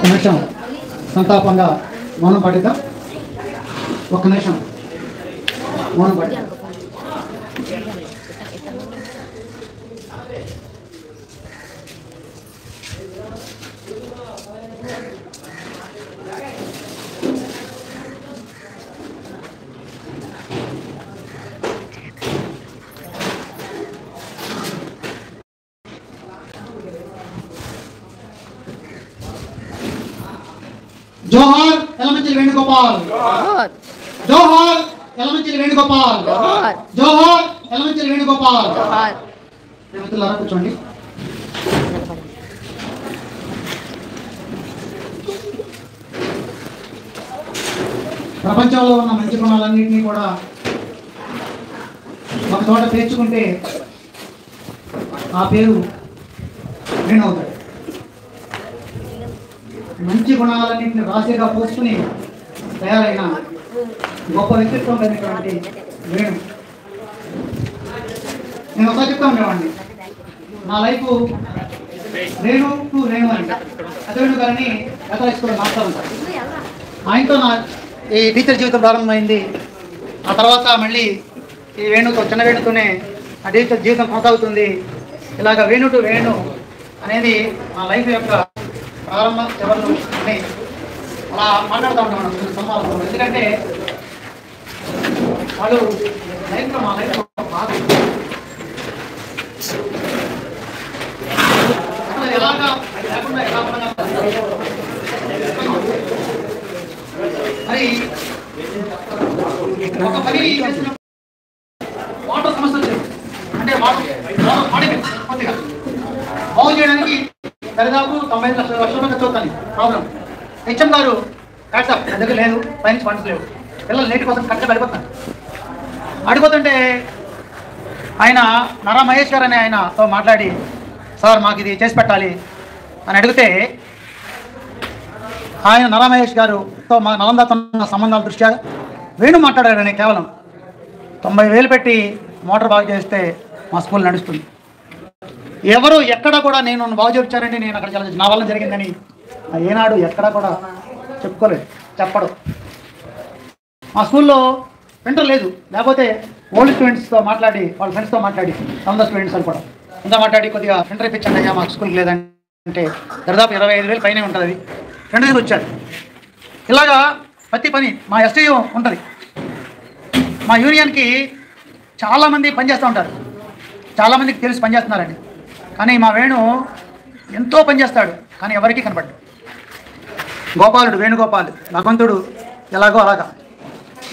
ఒక్క నిమిషం సంతాపంగా మౌనం పాటిద్దాం. ఒక్క నిమిషం మౌనం పాటిద్దాం. జోహార్ యలమంచిలి వేణుగోపాల్, జోహార్ యలమంచిలి వేణుగోపాల్, జోహార్ యలమంచిలి వేణుగోపాల్. మిత్రులారా కూర్చోండి. ప్రపంచంలో ఉన్న మంచి గుణాలన్నింటినీ కూడా ఒక చోట పేర్చుకుంటే ఆ పేరు వేణు అవుతాడు. మంచి గుణాలన్నింటిని రాశిగా పోసుకుని తయారైన గొప్ప వ్యక్తిత్వం కలిగినటువంటి వేణు. నేను ఒకసారి చెప్తా ఉండేవాడిని, నా లైఫ్ వేణు టు వేణు అని. అతవేణు గారిని హై స్కూల్లో మాస్టర్ ఉంటారు. ఆయనతో నా ఈ టీచర్ జీవితం ప్రారంభమైంది. ఆ తర్వాత మళ్ళీ ఈ వేణుతో, చిన్న వేణుతోనే ఆ టీచర్ జీవితం కొనసాగుతుంది. ఇలాగ వేణు టు వేణు అనేది నా లైఫ్ యొక్క ప్రారంభ చివరిలో అని అలా మాట్లాడుతూ ఉంటాం మనం సంవాదంలో. ఎందుకంటే వాళ్ళు లైఫ్లో, మా లైఫ్లో బాగా ఎలాగా లేకుండా ఎలా మరి ఒక పని చేసిన వాటర్ సమస్య వచ్చింది అంటే వాటర్ పాడిపోయింది. కొద్దిగా బాగు చేయడానికి దాదాపు 95 లక్షల రూపాయలు ఖర్చు అవుతాను. ప్రాబ్లం హెచ్ఎం గారు వాట్సాప్ దగ్గర లేదు, పైనుంచి ఫండ్స్ లేవు, పిల్లలు నేటి కోసం కరెక్ట్గా అడిపోతాను. అడిపోతుంటే ఆయన నరా మహేష్ గారు అనే ఆయనతో మాట్లాడి, సార్ మాకు ఇది చేసి పెట్టాలి అని అడిగితే, ఆయన నరా మహేష్ గారుతో మా నలందతో ఉన్న సంబంధాల దృష్ట్యా వేణు మాట్లాడాడని కేవలం 90,000 పెట్టి మోటార్ బాగు చేస్తే మా స్కూల్ నడుస్తుంది. ఎవరు ఎక్కడ కూడా నేను బాగు చేయించారంటే నేను అక్కడ చాలా నా వల్ల జరిగిందని ఏనాడు ఎక్కడా కూడా చెప్పుకోలేదు, చెప్పడు. మా స్కూల్లో ప్రింటర్ లేదు, లేకపోతే ఓల్డ్ స్టూడెంట్స్తో మాట్లాడి, వాళ్ళ ఫ్రెండ్స్తో మాట్లాడి, సంద స్టూడెంట్స్ అని కూడా అంతా మాట్లాడి కొద్దిగా ప్రింటర్ ఇప్పించండి అయ్యా మాకు స్కూల్కి లేదంటే దాదాపు 25,000 పైనే ఉంటుంది. అది ప్రింటర్ వచ్చారు. ఇలాగా ప్రతి పని మా ఎస్టీయూ ఉంటుంది. మా యూనియన్కి చాలామంది పనిచేస్తూ ఉంటారు, చాలామందికి తెలిసి పనిచేస్తున్నారండి. కానీ మా వేణు ఎంతో పనిచేస్తాడు, కానీ ఎవరికీ కనపడ్డు. గోపాలుడు, వేణుగోపాల్, భగవంతుడు ఎలాగో అలాగా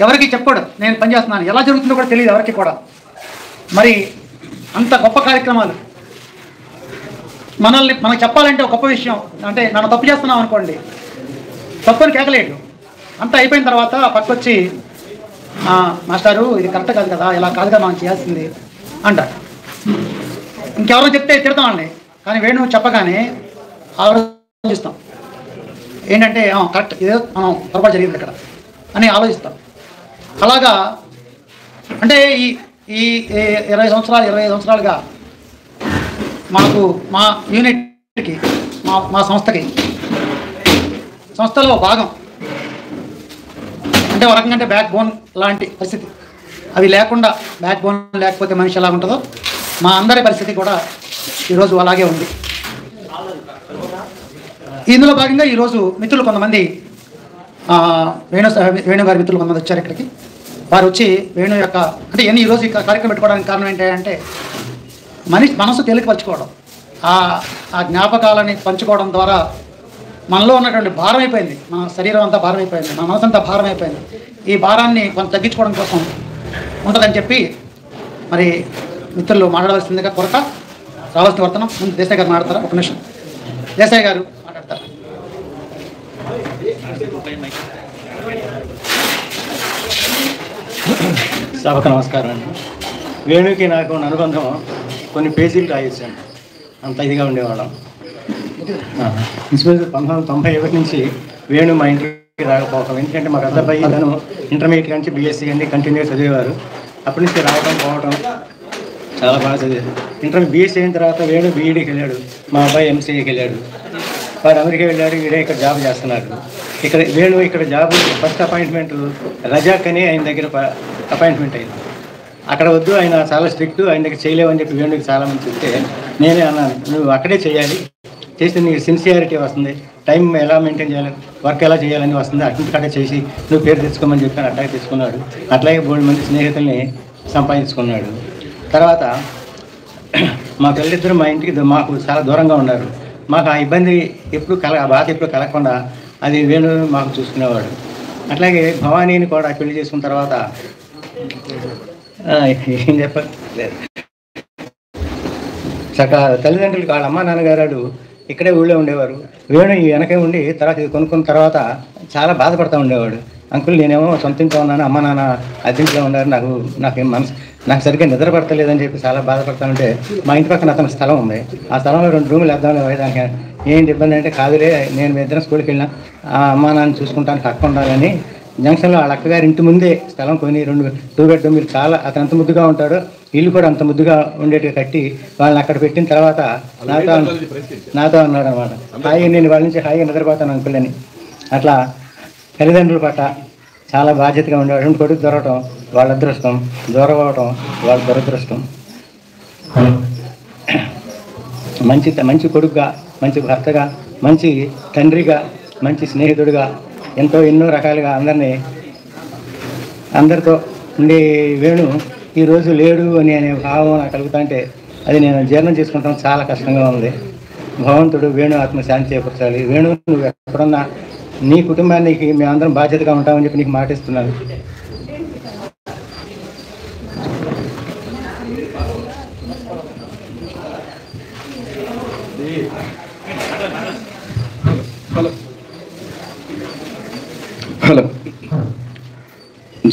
ఎవరికి చెప్పాడు నేను పనిచేస్తున్నాను. ఎలా జరుగుతుందో కూడా తెలియదు ఎవరికి కూడా. మరి అంత గొప్ప కార్యక్రమాలు మనకు చెప్పాలంటే ఒక గొప్ప విషయం. అంటే నన్ను తప్పు చేస్తున్నాం అనుకోండి, తప్పుని కేకలేడు. అంతా అయిపోయిన తర్వాత పక్కొచ్చి, మాస్టారు ఇది కరెక్ట్ కాదు కదా, ఇలా కాదుగా మనం చేయాల్సింది అంటారు. ఇంకెవరో చెప్తే తిడతామండి, కానీ వేణు చెప్పగానే ఆలోచిస్తాం. ఏంటంటే కరెక్ట్, ఇదే మనం పొరపాటు జరిగింది ఇక్కడ అని ఆలోచిస్తాం. అలాగా అంటే ఈ 25 సంవత్సరాలుగా మాకు మా యూనిట్కి మా సంస్థలో భాగం అంటే ఒక రకంగా బ్యాక్ బోన్ లాంటి పరిస్థితి. అవి లేకుండా, బ్యాక్ బోన్ లేకపోతే మనిషి ఎలా ఉంటుందో మా అందరి పరిస్థితి కూడా ఈరోజు అలాగే ఉంది. ఇందులో భాగంగా ఈరోజు మిత్రులు కొంతమంది, వేణు గారి మిత్రులు కొంతమంది వచ్చారు ఇక్కడికి. వారు వచ్చి వేణు యొక్క అంటే ఈరోజు ఈ కార్యక్రమం పెట్టుకోవడానికి కారణం ఏంటంటే మనసు తేలికపరచుకోవడం, ఆ జ్ఞాపకాలని పంచుకోవడం ద్వారా మనలో ఉన్నటువంటి భారం అయిపోయింది, మన శరీరం అంతా భారం అయిపోయింది, మన మనసు అంతా భారం అయిపోయింది. ఈ భారాన్ని కొంత తగ్గించుకోవడం కోసం ఉంటుందని చెప్పి మరి మిత్రులు మాట్లాడవలసిందిగా కొరత రావాల్సిన వర్తనం. ముందు దేశాయ్ గారు మాట్లాడతారా? ఒక నిమిషం దేశాయ్ గారు మాట్లాడతారు. సభకు నమస్కారం అండి. వేణుకి నాకు అనుబంధం కొన్ని పేజీలు రాయించాను, అంత ఇదిగా ఉండేవాళ్ళం. ఇన్స్పెక్టర్ 1991 నుంచి వేణు మా ఇంటికి రాకపోవడం. ఎందుకంటే మా పెద్ద అబ్బాయి తను ఇంటర్మీడియట్ నుంచి బీఎస్సీ అన్ని కంటిన్యూ చదివేవారు. అప్పటి నుంచి రావడం పోవడం చాలా బాగా చదివారు. బీఎస్సీ అయిన తర్వాత వేణు బీఈడీకి వెళ్ళాడు, మా అబ్బాయి ఎంసీఏకి వెళ్ళాడు. వాడు అమెరికా వెళ్ళాడు, వీడే ఇక్కడ జాబ్ చేస్తున్నాడు. ఇక్కడ వేణు ఇక్కడ జాబ్ ఫస్ట్ అపాయింట్మెంట్ రజాక్ అని ఆయన దగ్గర అపాయింట్మెంట్ అయింది. అక్కడ వద్దు, ఆయన చాలా స్ట్రిక్ట్, ఆయన దగ్గర చేయలేవని చెప్పి వేణుకి చాలామంది చెప్తే నేనే అన్నాను, నువ్వు అక్కడే చేయాలి, చేస్తే నీకు సిన్సియారిటీ వస్తుంది, టైం ఎలా మెయింటైన్ చేయాలి, వర్క్ ఎలా చేయాలని వస్తుంది, అక్కడే చేసి నువ్వు పేరు తెచ్చుకోమని చెప్పాను. అట్లాగే తెచ్చుకున్నాడు. అట్లాగే 3 మంది స్నేహితుల్ని సంపాదించుకున్నాడు. తర్వాత మా పిల్లలిద్దరూ మా ఇంటికి మాకు చాలా దూరంగా ఉన్నారు. మాకు ఆ ఇబ్బంది ఆ బాధ ఎప్పుడు కలగకుండా అది వేణు మాకు చూసుకునేవాడు. అట్లాగే భవానీని కూడా పెళ్లి చేసుకున్న తర్వాత ఏం చెప్పాలి, తల్లిదండ్రులకి వాళ్ళ అమ్మ నాన్నగారు ఇక్కడే ఊళ్ళో ఉండేవారు. వేణు ఈ వెనకే ఉండి తర్వాత ఇది కొనుక్కున్న తర్వాత చాలా బాధపడుతూ ఉండేవాడు. అంకుల్ నేనేమో సొంత ఇంట్లో ఉన్నాను, అమ్మ నాన్న అద్దెంట్లో ఉన్నారు, నాకు సరిగ్గా నిద్ర పడతలేదని చెప్పి చాలా బాధపడతానంటే మా ఇంటి పక్కన అతని స్థలం ఉంది, ఆ స్థలంలో 2 రూములు వేద్దామని దానికి ఏంటి ఇబ్బంది అంటే, కాదులే నేను మీ ఇద్దరం స్కూల్కి వెళ్ళినా అమ్మ నాన్న చూసుకుంటానికి అక్క ఉండాలని జంక్షన్లో వాళ్ళ అక్కగారి ఇంటి ముందే స్థలం కొని 2 బెడ్రూమ్లు చాలా అతను అంత ముద్దుగా ఉంటాడు, ఇల్లు కూడా అంత ముద్దుగా ఉండేట్టుగా కట్టి వాళ్ళని అక్కడ పెట్టిన తర్వాత నాతో అన్నాడు అనమాట, హాయిగా నేను వాళ్ళ నుంచి హాయిగా నిద్రపోతాను అంకులని. అట్లా తల్లిదండ్రుల పట్ల చాలా బాధ్యతగా ఉండేవాడు. 2 కొడుకు దొరకటం వాళ్ళ అదృష్టం, దూరం అవ్వటం వాళ్ళ దురదృష్టం. మంచి కొడుకుగా, మంచి భర్తగా, మంచి తండ్రిగా, మంచి స్నేహితుడిగా, ఎన్నో రకాలుగా అందరితో ఉండే వేణు ఈరోజు లేడు అని అనే భావం నాకు కలుగుతా అంటే అది నేను జీర్ణం చేసుకుంటాం చాలా కష్టంగా ఉంది. భగవంతుడు వేణు ఆత్మశాంతి చేకూర్చాలి. వేణు నువ్వు ఎక్కడున్నా నీ కుటుంబానికి మేమందరం బాధ్యతగా ఉంటామని చెప్పి నీకు మాటిస్తున్నాను. హలో,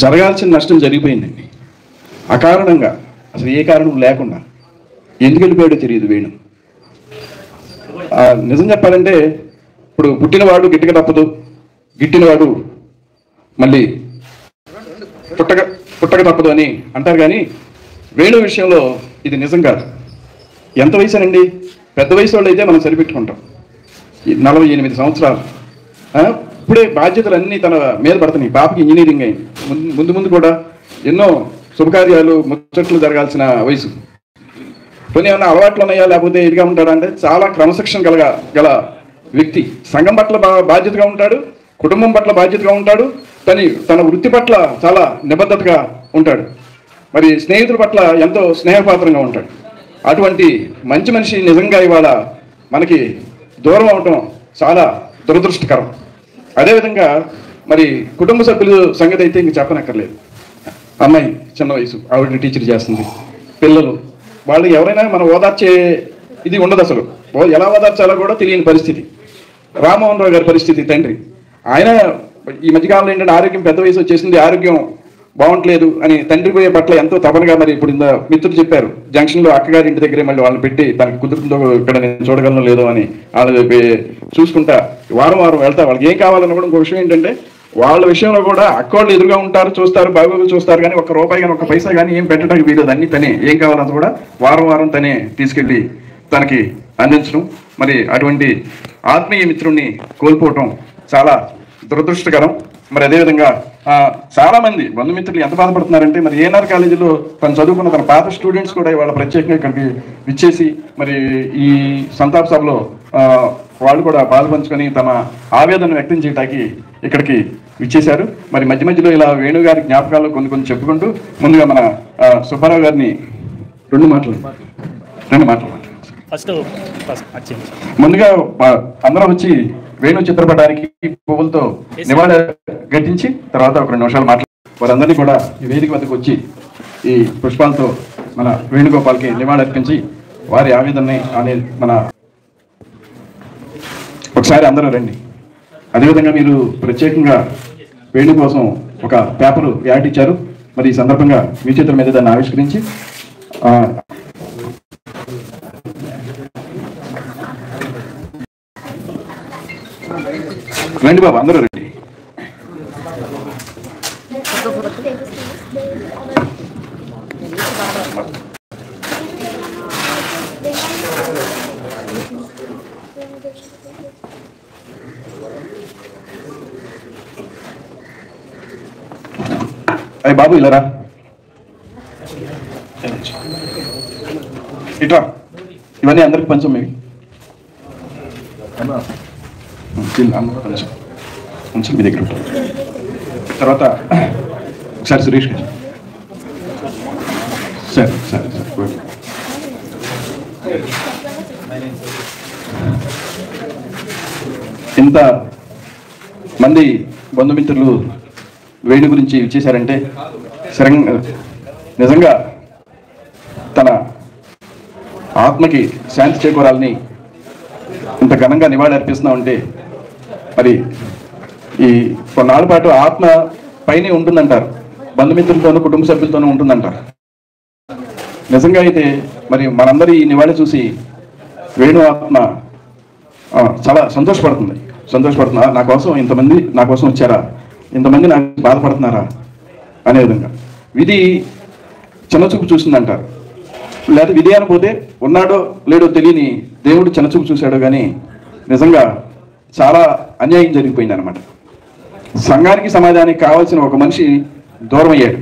జరగాల్సిన నష్టం జరిగిపోయిందండి. అకారణంగా అసలు ఏ కారణం లేకుండా ఎందుకు వెళ్ళిపోయాడో తెలియదు వేణు. నిజం చెప్పాలంటే ఇప్పుడు పుట్టినవాడు గిట్టక తప్పదు, గిట్టినవాడు మళ్ళీ పుట్టక తప్పదు అని అంటారు. కానీ వేణు విషయంలో ఇది నిజం కాదు. ఎంత వయసునండి? పెద్ద వయసు వాళ్ళు అయితే మనం సరిపెట్టుకుంటాం. 48 సంవత్సరాలు. ఇప్పుడే బాధ్యతలన్నీ తన మీద పడుతున్నాయి. పాపకి ఇంజనీరింగ్ అయింది. ముందు కూడా ఎన్నో శుభకార్యాలు ముచ్చట్లు జరగాల్సిన వయసు. కొన్ని ఏమన్నా అలవాట్లు ఉన్నాయా లేకపోతే ఇదిగా ఉంటాడా అంటే చాలా క్రమశిక్షణ గల వ్యక్తి. సంఘం పట్ల బాధ్యతగా ఉంటాడు, కుటుంబం పట్ల బాధ్యతగా ఉంటాడు, తన వృత్తి పట్ల చాలా నిబద్ధతగా ఉంటాడు, మరి స్నేహితుల పట్ల ఎంతో స్నేహపాత్రంగా ఉంటాడు. అటువంటి మంచి మనిషి నిజంగా ఇవాళ మనకి దూరం అవటం చాలా దురదృష్టకరం. అదేవిధంగా మరి కుటుంబ సభ్యుల సంగతి అయితే ఇంక చెప్పనక్కర్లేదు. అమ్మాయి చిన్న వయసు, ఆవిడ టీచర్ చేస్తుంది, పిల్లలు, వాళ్ళు ఎవరైనా మనం ఓదార్చే ఇది ఉండదు. అసలు ఎలా ఓదార్చాలో కూడా తెలియని పరిస్థితి. రామ్మోహన్ రావు గారి పరిస్థితి, తండ్రి, ఆయన ఈ మధ్యకాలంలో ఏంటంటే ఆరోగ్యం పెద్ద వయసు వచ్చేసింది, ఆరోగ్యం బాగుంటలేదు అని తండ్రి పోయే పట్ల ఎంతో తపనగా, మరి ఇప్పుడు మిత్రులు చెప్పారు జంక్షన్లో అక్కగారి ఇంటి దగ్గరే మళ్ళీ వాళ్ళని పెట్టి తనకి కుదురుతుందో ఇక్కడ నేను చూడగలను లేదో అని వాళ్ళు చూసుకుంటా వారం వెళ్తా. వాళ్ళకి ఏం కావాలన్న కూడా ఇంకో విషయం ఏంటంటే వాళ్ళ విషయంలో కూడా అక్కోళ్ళు ఎదురుగా ఉంటారు, చూస్తారు, బాగోగులు చూస్తారు, కానీ ఒక్క రూపాయి కానీ ఒక్క పైసా కానీ ఏం పెట్టడానికి వీలేదు. అన్ని తనే ఏం కావాలంత కూడా వారం తనే తీసుకెళ్ళి తనకి అందించడం. మరి అటువంటి ఆత్మీయ మిత్రుణ్ణి కోల్పోవటం చాలా దురదృష్టకరం. మరి అదేవిధంగా చాలా మంది బంధుమిత్రులు ఎంత బాధపడుతున్నారంటే, మరి ఏఎన్ఆర్ కాలేజీలో తను చదువుకున్న తన పాత స్టూడెంట్స్ కూడా ఇవాళ ప్రత్యేకంగా ఇక్కడికి విచ్చేసి మరి ఈ సంతాప సభలో వాళ్ళు కూడా పాల్పంచుకొని తమ ఆవేదన వ్యక్తం చేయడానికి ఇక్కడికి విచ్చేశారు. మరి మధ్యలో ఇలా వేణు గారి జ్ఞాపకాలు కొన్ని చెప్పుకుంటూ ముందుగా మన సుబ్బారావు గారిని రెండు మాటలు ముందుగా అందరం వచ్చి వేణు చిత్రపటానికి పువ్వులతో నివాళి ఘటించి తర్వాత ఒక 2 నిమిషాలు మాట్లాడు. వారందరినీ కూడా ఈ వేదిక వద్దకు వచ్చి ఈ పుష్పాలతో మన వేణుగోపాల్కి నివాళి అర్పించి వారి ఆవేదనని మన ఒకసారి అందరూ రండి. అదేవిధంగా మీరు ప్రత్యేకంగా వేణు కోసం ఒక పేపరు యాడ్ ఇచ్చారు. మరి ఈ సందర్భంగా మీ చేతుల మీద దాన్ని ఆవిష్కరించి రండి బాబు, అందరూ రండి. అయ్యి బాబు ఇలారా, ఇట్రా, ఇవన్నీ అందరికి పంచం మీకు కొంచెం మీ దగ్గర ఉంటాం. తర్వాత ఒకసారి సురేష్ గారు, సరే సరే సరే. ఇంత మంది బంధుమిత్రులు వేణు గురించి ఇచ్చేశారంటే నిజంగా తన ఆత్మకి శాంతి చేకూరాలని ఇంత ఘనంగా నివాళి అర్పిస్తున్నామంటే మరి ఈ కొన్నాళ్ళ పాటు ఆత్మ పైనే ఉంటుందంటారు, బంధుమిత్రులతోనూ కుటుంబ సభ్యులతోనూ ఉంటుందంటారు. నిజంగా అయితే మరి మనందరి ఈ నివాళి చూసి వేణు ఆత్మ చాలా సంతోషపడుతుంది. నా కోసం ఇంతమంది నా కోసం వచ్చారా, ఇంతమంది నాకు బాధపడుతున్నారా అనే విధంగా. విధి చిన్నచూపు చూసిందంటారు, లేదా విధి అనపోతే ఉన్నాడో లేడో తెలియని దేవుడు చిన్నచూపు చూశాడో కానీ నిజంగా చాలా అన్యాయం జరిగిపోయింది అనమాట. సంఘానికి సమాజానికి కావాల్సిన ఒక మనిషి దూరం అయ్యాడు.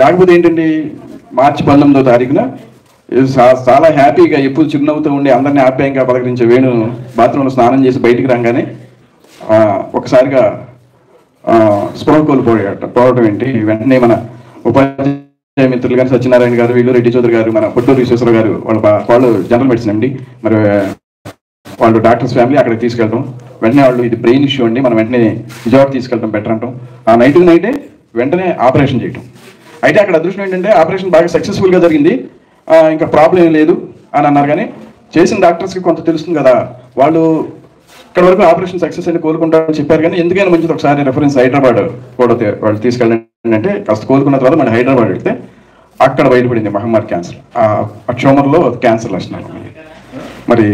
లేకపోతే ఏంటండి, మార్చి 19వ తారీఖున చాలా హ్యాపీగా ఎప్పుడు చిరునవ్వుతూ ఉండి అందరినీ ఆప్యాయంగా పలకరించే వేణు బాత్రూంలో స్నానం చేసి బయటికి రాగానే ఒకసారిగా స్పృహ కోల్పోవడం ఏంటి. వెంటనే మన ఉపాధ్యాయ మిత్రులు కానీ సత్యనారాయణ గారు, వీళ్ళు రెడ్డి చౌదరి గారు, మన పొట్టూరు విశ్వేశ్వర గారు, వాళ్ళు జనరల్ మెడిసిన్ అండి, మరి వాళ్ళు డాక్టర్స్ ఫ్యామిలీ అక్కడికి తీసుకెళ్ళడం. వెంటనే వాళ్ళు ఇది బ్రెయిన్ ఇష్యూ అండి, మనం వెంటనే విజయవాడ తీసుకెళ్ళడం బెటర్ అంటాం. ఆ నైటే వెంటనే ఆపరేషన్ చేయటం. అయితే అక్కడ అదృష్టం ఏంటంటే ఆపరేషన్ బాగా సక్సెస్ఫుల్గా జరిగింది, ఇంకా ప్రాబ్లం ఏం లేదు అని అన్నారు. కానీ చేసిన డాక్టర్స్కి కొంత తెలుస్తుంది కదా, వాళ్ళు ఇక్కడ వరకు ఆపరేషన్ సక్సెస్ అని కోలుకుంటారని చెప్పారు. కానీ ఎందుకైనా మంచిది ఒకసారి రెఫరెన్స్ హైదరాబాద్ కూడా వాళ్ళు తీసుకెళ్ళండి అంటే కాస్త కోలుకున్న తర్వాత మళ్ళీ హైదరాబాద్ వెళ్తే అక్కడ బయటపడింది మహమ్మారి క్యాన్సర్, ఆ ట్యూమర్లో క్యాన్సర్ లక్షణాలు. మరి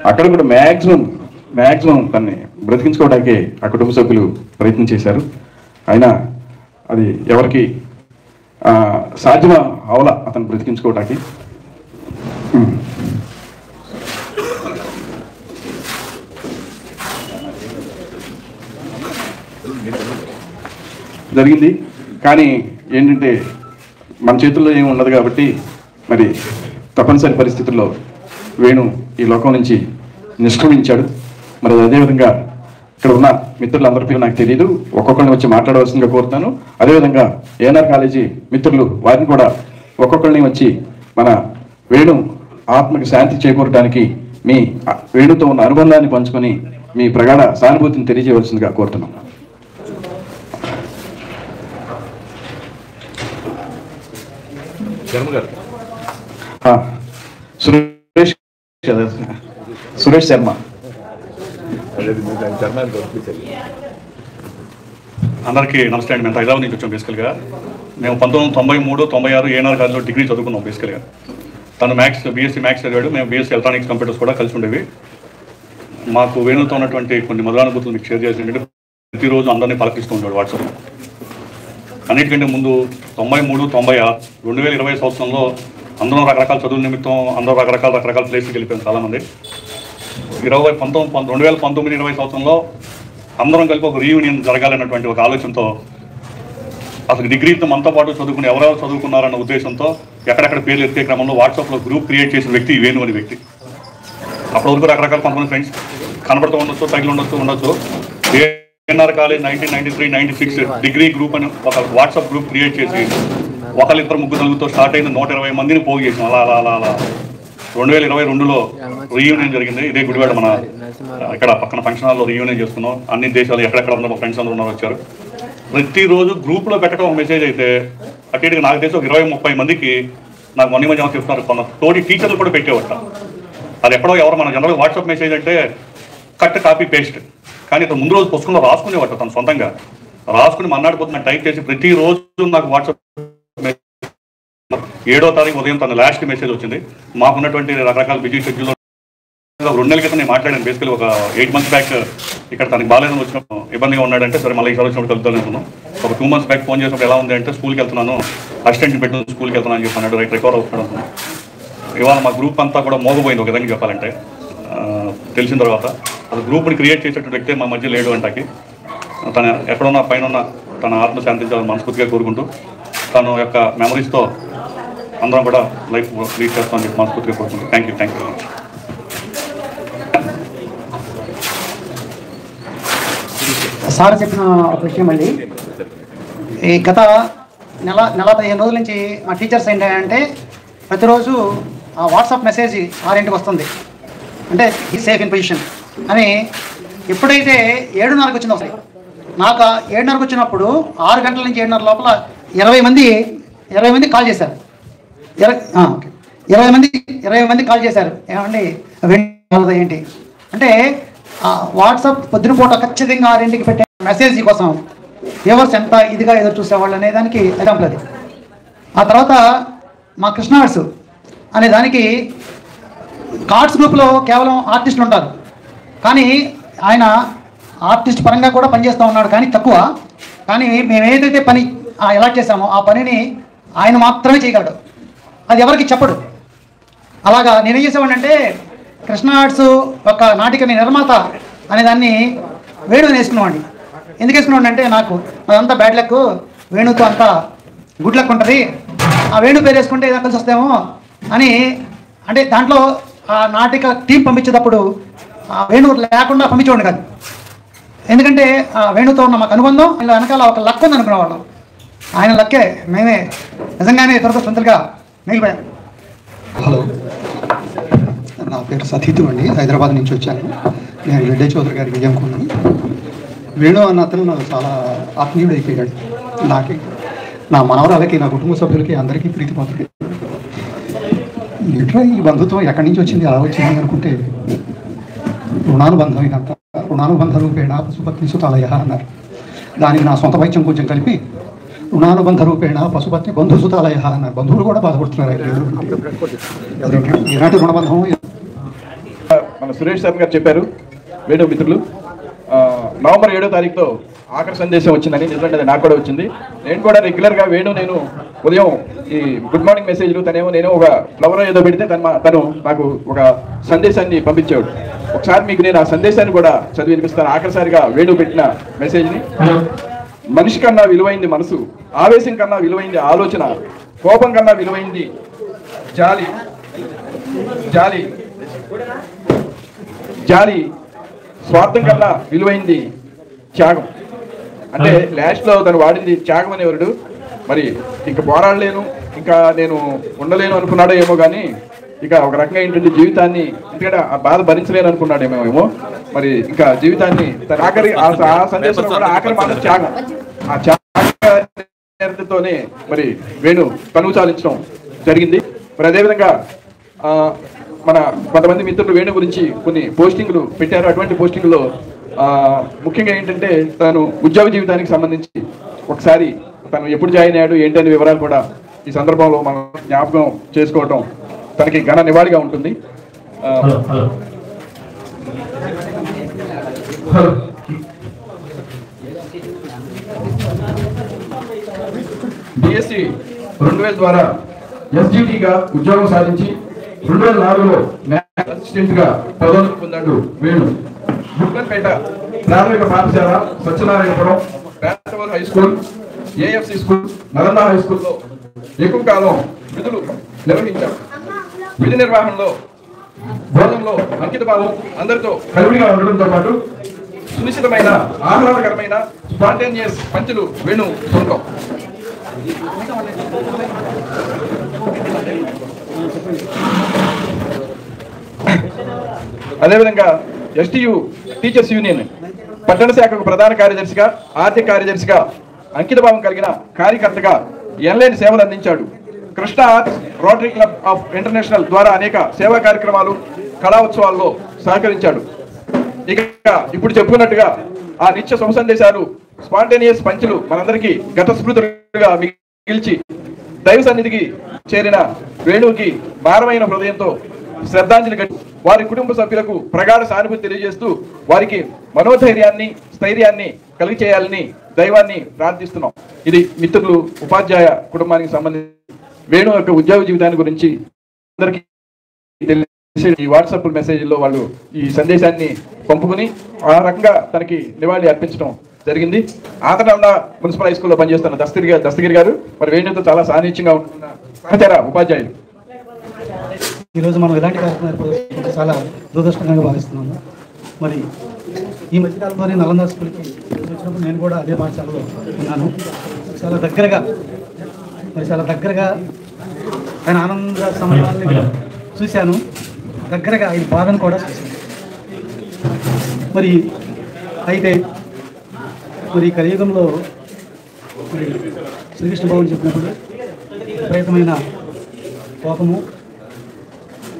అక్కడ కూడా మ్యాక్సిమం దాన్ని బ్రతికించుకోవడానికి ఆ కుటుంబ సభ్యులు ప్రయత్నం చేశారు. అయినా అది ఎవరికి సాధ్యమా అవలా అతను బ్రతికించుకోవడానికి. జరిగింది. కానీ ఏంటంటే మన చేతుల్లో ఏమి ఉండదు కాబట్టి మరి తప్పనిసరి పరిస్థితుల్లో వేణు ఈ లోకం నుంచి నిష్క్రమించాడు. మరి అదేవిధంగా ఇక్కడ ఉన్న మిత్రులందరికీ నాకు తెలియదు, ఒక్కొక్కరిని వచ్చి మాట్లాడవలసిందిగా కోరుతాను. అదేవిధంగా ఏఎన్ఆర్ కాలేజీ మిత్రులు వారిని కూడా ఒక్కొక్కరిని వచ్చి మన వేణు ఆత్మకి శాంతి చేకూరడానికి మీ వేణుతో ఉన్న అనుబంధాన్ని పంచుకొని మీ ప్రగాఢ సానుభూతిని తెలియజేయవలసిందిగా కోరుతున్నాం. సురేష్ శర్మ. అందరికీ నమస్తే అండి. మేము హైదరాబాద్ నుంచి వచ్చాం. బేసికల్గా మేము 1993, 96 ఏఎన్ఆర్ కాలేజీలో డిగ్రీ చదువుకున్నాం. బేసికల్గా తను బీఎస్సీ మ్యాథ్స్ చదివాడు, మేము బీఎస్సీ ఎలక్ట్రానిక్స్ కంప్యూటర్స్ కూడా కలిసి ఉండేవి. మాకు వేణుతో ఉన్నటువంటి కొన్ని మధురానుభూతులు మీకు షేర్ చేసి ఏంటంటే ప్రతిరోజు అందరినీ పలకరిస్తూ ఉంటాడు వాట్సాప్లో. అన్నిటికంటే ముందు 93, 96, 2020 సంవత్సరంలో అందరం రకరకాల చదువుల నిమిత్తం అందరూ రకరకాల ప్లేస్కి వెళ్ళిపోయాం చాలామంది. 2019, 20 సంవత్సరంలో అందరం కలిపి ఒక రీయూనియన్ జరగాలన్నటువంటి ఒక ఆలోచనతో అసలు డిగ్రీతో మనతో పాటు చదువుకుని ఎవరెవరు చదువుకున్నారన్న ఉద్దేశంతో ఎక్కడెక్కడ పేర్లు ఎత్తే క్రమంలో వాట్సాప్లో గ్రూప్ క్రియేట్ చేసిన వ్యక్తి వేణు అనే వ్యక్తి. అప్పటి వరకు రకరకాల కొంతమంది ఫ్రెండ్స్ కనబడుతూ ఉండొచ్చు, తగిలి ఉండొచ్చు. ఏఎన్ఆర్ కాలేజ్ 1993, 96 డిగ్రీ గ్రూప్ అని ఒక వాట్సాప్ గ్రూప్ క్రియేట్ చేసి ఒకళ్ళిద్దరు ముగ్గురు నలుగురితో స్టార్ట్ అయిన 120 మందిని పోగు చేసాం. అలా 2022లో రీయూనియన్ జరిగింది. ఇదే గుడివాడ మన ఇక్కడ పక్కన ఫంక్షన్ హాల్లో రీయూనియన్ చేసుకున్నాం. అన్ని దేశాలు ఎక్కడెక్కడ ఉన్న ఫ్రెండ్స్ అందరూ ఉన్నారు, వచ్చారు. ప్రతిరోజు గ్రూప్లో పెట్టడం ఒక మెసేజ్ అయితే అటు ఇటుగా నాకు తెలిసి ఒక 20-30 మందికి నాకు మధ్య చెప్తున్నారు. కొంత తోటి టీచర్లు కూడా పెట్టేవట. అది ఎక్కడో ఎవరు మన జనరల్గా వాట్సాప్ మెసేజ్ అంటే కట్ కాపీ పేస్ట్, కానీ ఇతను ముందు రోజు పుస్తకంలో రాసుకునేవాట. తను సొంతంగా రాసుకుని మన్నాడిపోతున్న టైప్ చేసి ప్రతిరోజు నాకు వాట్సాప్ 7వ తారీఖు ఉదయం తన లాస్ట్ మెసేజ్ వచ్చింది. మాకున్నటువంటి రకరకాల బిజీ షెడ్యూల్లో 2 నెలల క్రితం నేను మాట్లాడాను. బేసికలీ ఒక 8 months బ్యాక్ ఇక్కడ తనకి బాగాలేదని వచ్చిన ఇబ్బందిగా ఉన్నాడంటే సరే మళ్ళీ ఈసారి వచ్చినప్పుడు కలుద్దాం అనుకున్నాం. ఒక 2 months బ్యాక్ ఫోన్ చేసినప్పుడు ఎలా ఉంది అంటే స్కూల్కి వెళ్తున్నాను, అసిస్టెంట్ని పెట్టుకుని స్కూల్కి వెళ్తున్నాను అని చెప్పన్నాడు. రికవర్ అవుతున్నాడు అనుకున్నాను. ఇవాళ మా గ్రూప్ అంతా కూడా మోగపోయింది ఒక విధంగా చెప్పాలంటే. తెలిసిన తర్వాత అది గ్రూప్ని క్రియేట్ చేసేటువంటి వ్యక్తి మా మధ్య లేడు అంటాకి. తను ఎక్కడున్నా పైన ఉన్న తన ఆత్మ శాంతించాలని మనస్ఫూర్తిగా కోరుకుంటూ తన యొక్క మెమరీస్తో అందరం కూడా లైఫ్ లీడ్ చేస్తామని చెప్పి మనస్ఫూర్తిగా కోరుకుంటూ thank you very much. Sir చెప్పిన ఒక విషయం అండి, ఈ గత నెల 15 రోజుల నుంచి మా టీచర్స్ ఏంటంటే ప్రతిరోజు ఆ వాట్సాప్ మెసేజ్ 6 వస్తుంది, అంటే ఈ సేఫ్ ఇన్ పొజిషన్ అని. ఎప్పుడైతే 7:30కి వచ్చిందో ఒకసారి నాకు 7:30కి వచ్చినప్పుడు 6 గంటల నుంచి 7:30 లోపల 20 మంది కాల్ చేశారు. 20 మంది కాల్ చేశారు. ఏమండి ఏంటి అంటే వాట్సాప్ పొద్దున పూట ఖచ్చితంగా 6కి పెట్టే మెసేజ్ కోసం వ్యూవర్స్ ఎంత ఇదిగా ఎదురు చూసేవాళ్ళు అనే దానికి ఎగ్జాంపుల్ అది. ఆ తర్వాత మా కృష్ణార్ట్స్ అనే దానికి కార్డ్స్ గ్రూప్లో కేవలం ఆర్టిస్టులు ఉంటారు, కానీ ఆయన ఆర్టిస్ట్ పరంగా కూడా పనిచేస్తూ ఉన్నాడు, కానీ తక్కువ. కానీ మేము ఏదైతే పని అలాట్ చేసామో ఆ పనిని ఆయన మాత్రమే చేయగలడు, అది ఎవరికి చెప్పడు. అలాగా నేనేం చేసేవాడిని అంటే కృష్ణార్ట్స్ ఒక నాటికని నిర్మాత అనే దాన్ని వేణుని వేసుకునేవాడిని. ఎందుకు వేసుకునేవాడిని అంటే నాకు అదంతా బ్యాడ్ లక్, వేణుతో అంతా గుడ్ లక్ ఉంటుంది, ఆ వేణు పేరు వేసుకుంటే ఏదో కలిసి వస్తామో అని. అంటే దాంట్లో ఆ నాటిక టీం పంపించేటప్పుడు ఆ వేణు లేకుండా పంపించేవాడిని కాదు, ఎందుకంటే ఆ వేణుతో ఉన్న మాకు అనుబంధం ఇలా వెనకాల ఒక లక్ ఉంది అనుకునేవాళ్ళం. ఆయన లక్కే మేమే నిజంగానే దురదృష్టవంతులుగా మిగిలిపోయాం. హలో, నా పేరు సతీతు అండి, హైదరాబాద్ నుంచి వచ్చాను. నేను రెడ్డి చౌదరి గారి విజయం కొన్నాను. వేణు అన్న అతను నాకు చాలా ఆత్మీయుడు అయిపోయాడు. నాకే, నా మనవరాలకి, నా కుటుంబ సభ్యులకి అందరికీ ప్రీతిపాత్రుడు. ఇట్లా ఈ బంధుత్వం ఎక్కడి నుంచి వచ్చింది, అలా వచ్చింది అనుకుంటే రుణానుబంధం. ఇదంతా రుణానుబంధ రూపేణ పశుపత్ని సుతాలయ అన్నారు. దానికి నా సొంత వైద్యం కొంచెం కలిపి రుణానుబంధ రూపేణ పశుపత్ని బంధు సుతాలయ అన్నారు. బంధువులు కూడా బాధపడుతున్నారు. ఇలాంటి రుణబంధం మన సురేష్ శర్మ గారు చెప్పారు. వేణు మిత్రులు, నవంబర్ 7వ తారీఖుతో ఆఖరి సందేశం వచ్చిందని. నిజంగా అది నాకు కూడా వచ్చింది. నేను కూడా రెగ్యులర్గా నేను ఉదయం ఈ గుడ్ మార్నింగ్ మెసేజ్లు, నేను ఒక ఫ్లవర్ ఏదో పెడితే తను నాకు ఒక సందేశాన్ని పంపించేవాడు. ఒకసారి మీకు నేను ఆ సందేశాన్ని కూడా చదివి వినిపిస్తాను. ఆఖరిసారిగా వేణు పెట్టిన మెసేజ్ని. మనిషి కన్నా విలువైంది మనసు, ఆవేశం కన్నా విలువైంది ఆలోచన, కోపం కన్నా విలువైంది జాలి జాలి జాలి స్వార్థం కన్నా విలువైంది త్యాగం. అంటే లాస్ట్లో తను వాడింది త్యాగం అనేవాడు. మరి ఇంకా పోరాడలేను, ఇంకా నేను ఉండలేను అనుకున్నాడో ఏమో, కానీ ఇక ఒక రకంగా ఏంటంటే జీవితాన్ని, ఎందుకంటే ఆ బాధ భరించలేను అనుకున్నాడేమో. మరి ఇంకా జీవితాన్ని తన ఆఖరి ఆ సందేశంలో కూడా ఆఖరి మాట త్యాగం. ఆ త్యాగతోనే మరి వేణు కనువు చాలించడం జరిగింది. మరి అదేవిధంగా మన కొంతమంది మిత్రులు వేణు గురించి కొన్ని పోస్టింగ్లు పెట్టారు. అటువంటి పోస్టింగ్లో ముఖ్యంగా ఏంటంటే తను ఉద్యోగ జీవితానికి సంబంధించి ఒకసారి తను ఎప్పుడు జాయిన్ అయ్యాడు ఏంటనే వివరాలు కూడా ఈ సందర్భంలో మనం జ్ఞాపకం చేసుకోవటం తనకి ఘన నివాళిగా ఉంటుంది. డిఎస్సి 2000 ద్వారా ఎస్జిటిగా ఉద్యోగం సాధించి 2004లో అసిస్టెంట్ గా పదోన్నతి పొందాడు వేణు. గుడ్లపేట ప్రాథమిక పాఠశాల, Satyanarayanapuram high school, AFC school, Nalanda high స్కూల్లో ఎక్కువ కాలం విధులు నిర్వహించారు. విధి నిర్వహణలో బోధనలో అంకిత భావం, అందరితో కలివిడిగా ఉండడంతో పాటు సునిశ్చితమైన ఆహ్లాదకరమైన స్పాంటేనియస్ పంచులు వేణు సొంతం. అదేవిధంగా ఎస్టియు టీచర్స్ యూనియన్ పట్టణ శాఖకు ప్రధాన కార్యదర్శిగా, ఆర్థిక కార్యదర్శిగా అంకిత భావం కలిగిన కార్యకర్తగా ఎన్లైన్ సేవలు అందించాడు. Krishna arts rotary club of international ద్వారా అనేక సేవా కార్యక్రమాలు, కళా ఉత్సవాల్లో సహకరించాడు. ఇక ఇప్పుడు చెప్పుకున్నట్టుగా ఆ నిత్య శుభ సందేశాలు, స్పాంటేనియస్ పంచులు మనందరికీ గత స్మృతులుగా మిగిల్చి దైవ సన్నిధికి చేరిన వేణువుకి భారమైన హృదయంతో శ్రద్ధాంజలి గట్టి వారి కుటుంబ సభ్యులకు ప్రగాఢ సానుభూతి తెలియజేస్తూ వారికి మనోధైర్యాన్ని, స్థైర్యాన్ని కలిగి చేయాలని దైవాన్ని ప్రార్థిస్తున్నాం. ఇది మిత్రులు, ఉపాధ్యాయ కుటుంబానికి సంబంధించి వేణు యొక్క ఉద్యోగ జీవితాన్ని గురించి అందరికీ ఈ వాట్సాప్ మెసేజ్లో వాళ్ళు ఈ సందేశాన్ని పంపుకుని ఆ రకంగా తనకి నివాళి అర్పించడం జరిగింది. ఆంధ్రనాడ మున్సిపల్ హై స్కూల్లో పనిచేస్తున్న దస్తగిరి గారు మరి వేణుతో చాలా సాన్నిధ్యంగా ఉంటున్న సహచర ఉపాధ్యాయులు. ఈరోజు మనం ఇలాంటి కార్యక్రమాలు చాలా దురదృష్టంగా భావిస్తున్నాము. మరి ఈ మధ్యకాలంలోనే నలంద స్కూల్కి వచ్చినప్పుడు నేను కూడా అదే పాఠశాలలో ఉన్నాను. చాలా దగ్గరగా ఆయన ఆనంద సమయాన్ని చూశాను, దగ్గరగా ఆయన బాధను కూడా చూశాను. మరి అయితే మరి కలియుగంలో మరి శ్రీకృష్ణ భగవాన్ చెప్పినప్పుడు విపరీతమైన కోపము,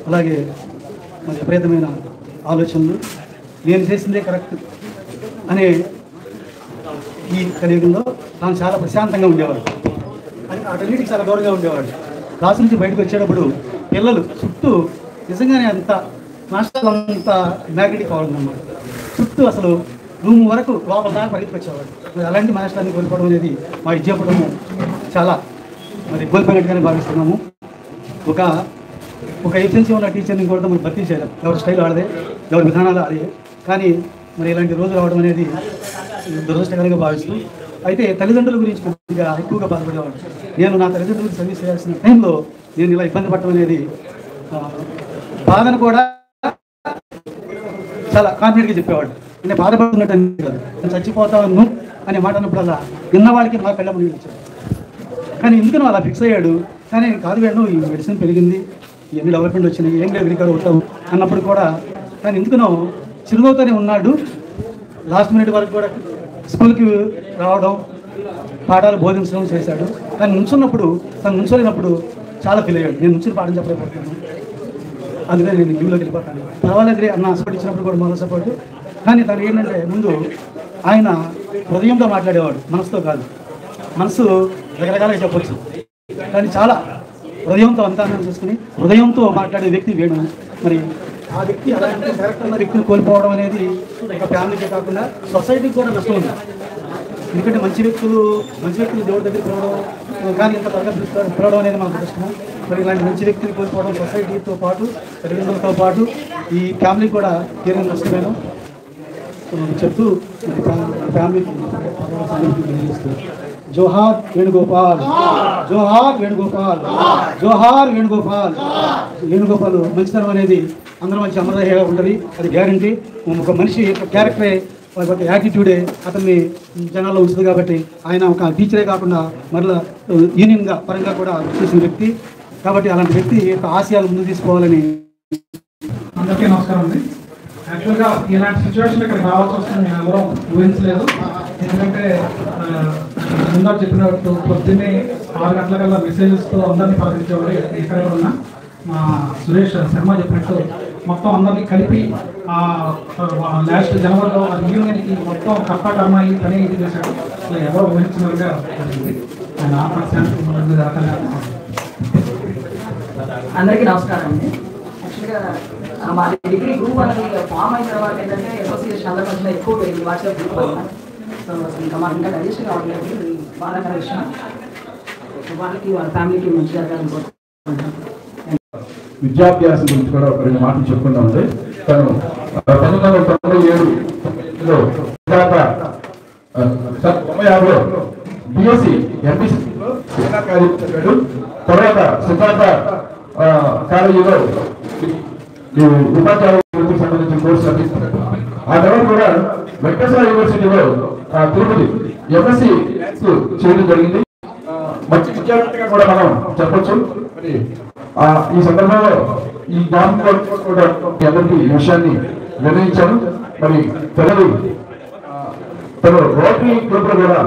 అలాగే మరి విపరీతమైన ఆలోచనలు, నేను చేసిందే కరెక్ట్ అనే ఈ కలియుగంలో తాను చాలా ప్రశాంతంగా ఉండేవాడు. అది అటన్నిటికి చాలా దూరంగా ఉండేవాడు. క్లాసు నుంచి బయటకు వచ్చేటప్పుడు పిల్లలు చుట్టూ నిజంగానే అంత మాస్టర్లు అంత మ్యాగ్నెటిక్ కావాలన్నమాట. చుట్టూ అసలు రూమ్ వరకు లోపల దాకా పరిగెత్తుకొచ్చేవాడు. మరి అలాంటి మాస్టర్ని కోల్పోవడం అనేది మా విద్యా కుటుంబం చాలా మరి కోల్పోయినట్టుగానే భావిస్తున్నాము. ఒక ఎఫిషియన్సీ ఉన్న టీచర్ని కూడా మనం భర్తీ చేయలేం. ఎవరి స్టైల్ ఆడదే, ఎవరి విధానాలు ఆడే. కానీ మరి ఇలాంటి రోజు రావడం అనేది దురదృష్టకరంగా భావిస్తూ, అయితే తల్లిదండ్రుల గురించి కొద్దిగా ఎక్కువగా బాధపడేవాడు. నేను నా తల్లిదండ్రులకు సర్వీస్ చేయాల్సిన టైంలో నేను ఇలా ఇబ్బంది పడటం అనేది బాధను కూడా చాలా కాన్ఫిడెంట్గా చెప్పేవాడు. నేను బాధపడుతున్నట్టు కాదు, నేను చచ్చిపోతాను అనే మాట అన్నప్పుడల్లా విన్నవాడికి మా పిల్లమని వచ్చాడు. కానీ ఎందుకనో అలా ఫిక్స్ అయ్యాడు. కానీ కాదు వేణు, ఈ మెడిసిన్ పెరిగింది, ఎన్ని డెవలప్మెంట్ వచ్చినాయి, ఏం లేదు రికవర్ అవుతావు అన్నప్పుడు కూడా కానీ ఎందుకనో చిరునవ్వుతోనే ఉన్నాడు. లాస్ట్ మినిట్ వరకు కూడా స్కూల్కి రావడం, పాఠాలు బోధించడం చేశాడు. కానీ తను నుంచోలేనప్పుడు చాలా ఫీల్ అయ్యాడు. నేను నుంచి పాఠం చెప్పలేకపోతున్నాను, అందుకని నేను లీవ్లోకి వెళ్ళిపోతాను. పర్వాలేదు అన్న సపోర్ట్ ఇచ్చినప్పుడు కూడా మొదలు సపోర్ట్. కానీ తను ఏంటంటే ముందు ఆయన హృదయంతో మాట్లాడేవాడు, మనసుతో కాదు. మనసు రకరకాలుగా చెప్పొచ్చు, కానీ చాలా హృదయంతో అంతా చూసుకుని హృదయంతో మాట్లాడే వ్యక్తి వేణు. మరి ఆ వ్యక్తి అలాంటి క్యారెక్టర్ ఉన్న వ్యక్తిని కోల్పోవడం అనేది ఒక ఫ్యామిలీకే కాకుండా సొసైటీకి కూడా నష్టం ఉంది. ఎందుకంటే మంచి వ్యక్తులు దేవుడి దగ్గర పిలవడం, కానీ ఇంత త్వరగా పిలవడం అనేది మాకు కష్టం. మరి ఇలాంటి మంచి వ్యక్తిని కోల్పోవడం సొసైటీతో పాటు తల్లిదండ్రులతో పాటు ఈ ఫ్యామిలీకి కూడా తీరని నష్టమేను చెప్తూ ఫ్యామిలీకి జోహార్ వేణుగోపాల్, జోహార్ వేణుగోపాల్, జోహార్ వేణుగోపాల్. వేణుగోపాల్ మంచితనం అనేది అందరూ మంచి అమరదయ్యగా ఉంటుంది, అది గ్యారంటీ. ఒక మనిషి యొక్క క్యారెక్టరే, ఒక యాటిట్యూడే అతన్ని జనాల్లో ఉంచుతుంది. కాబట్టి ఆయన ఒక టీచరే కాకుండా మరలా యూనియన్గా పరంగా కూడా చేసిన వ్యక్తి. కాబట్టి అలాంటి వ్యక్తి యొక్క ఆశయాలు ముందుకు తీసుకోవాలని. అందరికీ నమస్కారం అండి. యాక్చువల్గా ఇలాంటి సిచ్యువేషన్ ఇక్కడ రావాల్సి వస్తుంది నేను ఎవరో ఊహించలేదు. ఎందుకంటే ముందు చెప్పినట్టు పొద్దున్నే 6 గంటలకల్లా మెసేజెస్తో అందరినీ పలకరించేవాడు. ఎక్కడ ఉన్నా మా సురేష్ శర్మ చెప్పినట్టు మొత్తం అందరినీ కలిపి లాస్ట్ జనవరిలో యూనియన్కి మొత్తం కర్మ ఈ పని ఇది చేశాడు. అసలు ఎవరో ఊహించినట్టుగా జరిగింది. ఆయన ఆత్మశాంతి జరగాలి. అందరికీ నమస్కారం అండి. యాక్చువల్గా మా డిగ్రీ గ్రూప్ అనేది ఫామ్ అయిన తర్వాత ఏంటంటే అసోసియేషన్ అందరి మధ్యలో ఎక్కువ పోయింది వాట్సాప్ గ్రూప్ వల్ల. సో ఇంకా మాకు ఇంకా డైజెషన్ కావట్లేదు, ఇది బాధాకర విషయం. వాళ్ళకి వాళ్ళ ఫ్యామిలీకి మంచి జరగాలని కోరుకుంటున్నాను. విద్యాభ్యాసం గురించి కూడా ఒక 2 మాటలు చెప్పుకుంటా ఉంటే, తను 1997లో బిఎస్సి ఎంపీసీలో తర్వాత సిద్ధార్థ కాలేజీలో ఉపాధ్యాయ సంబంధించిన కోర్సు అందిస్తున్నారు. ఆ తర్వాత కూడా వెంకటేశ్వర యూనివర్సిటీలో తిరుపతి ఎంఎస్సి చేయడం జరిగింది. మంచి విద్యార్థిగా కూడా మనం చెప్పొచ్చు. మరి ఈ సందర్భంలో ఈ జ్ఞాపకం కూడా అందరికీ ఈ విషయాన్ని నిర్ణయించాను. మరి తను రోటరీ క్లబ్ లో కూడా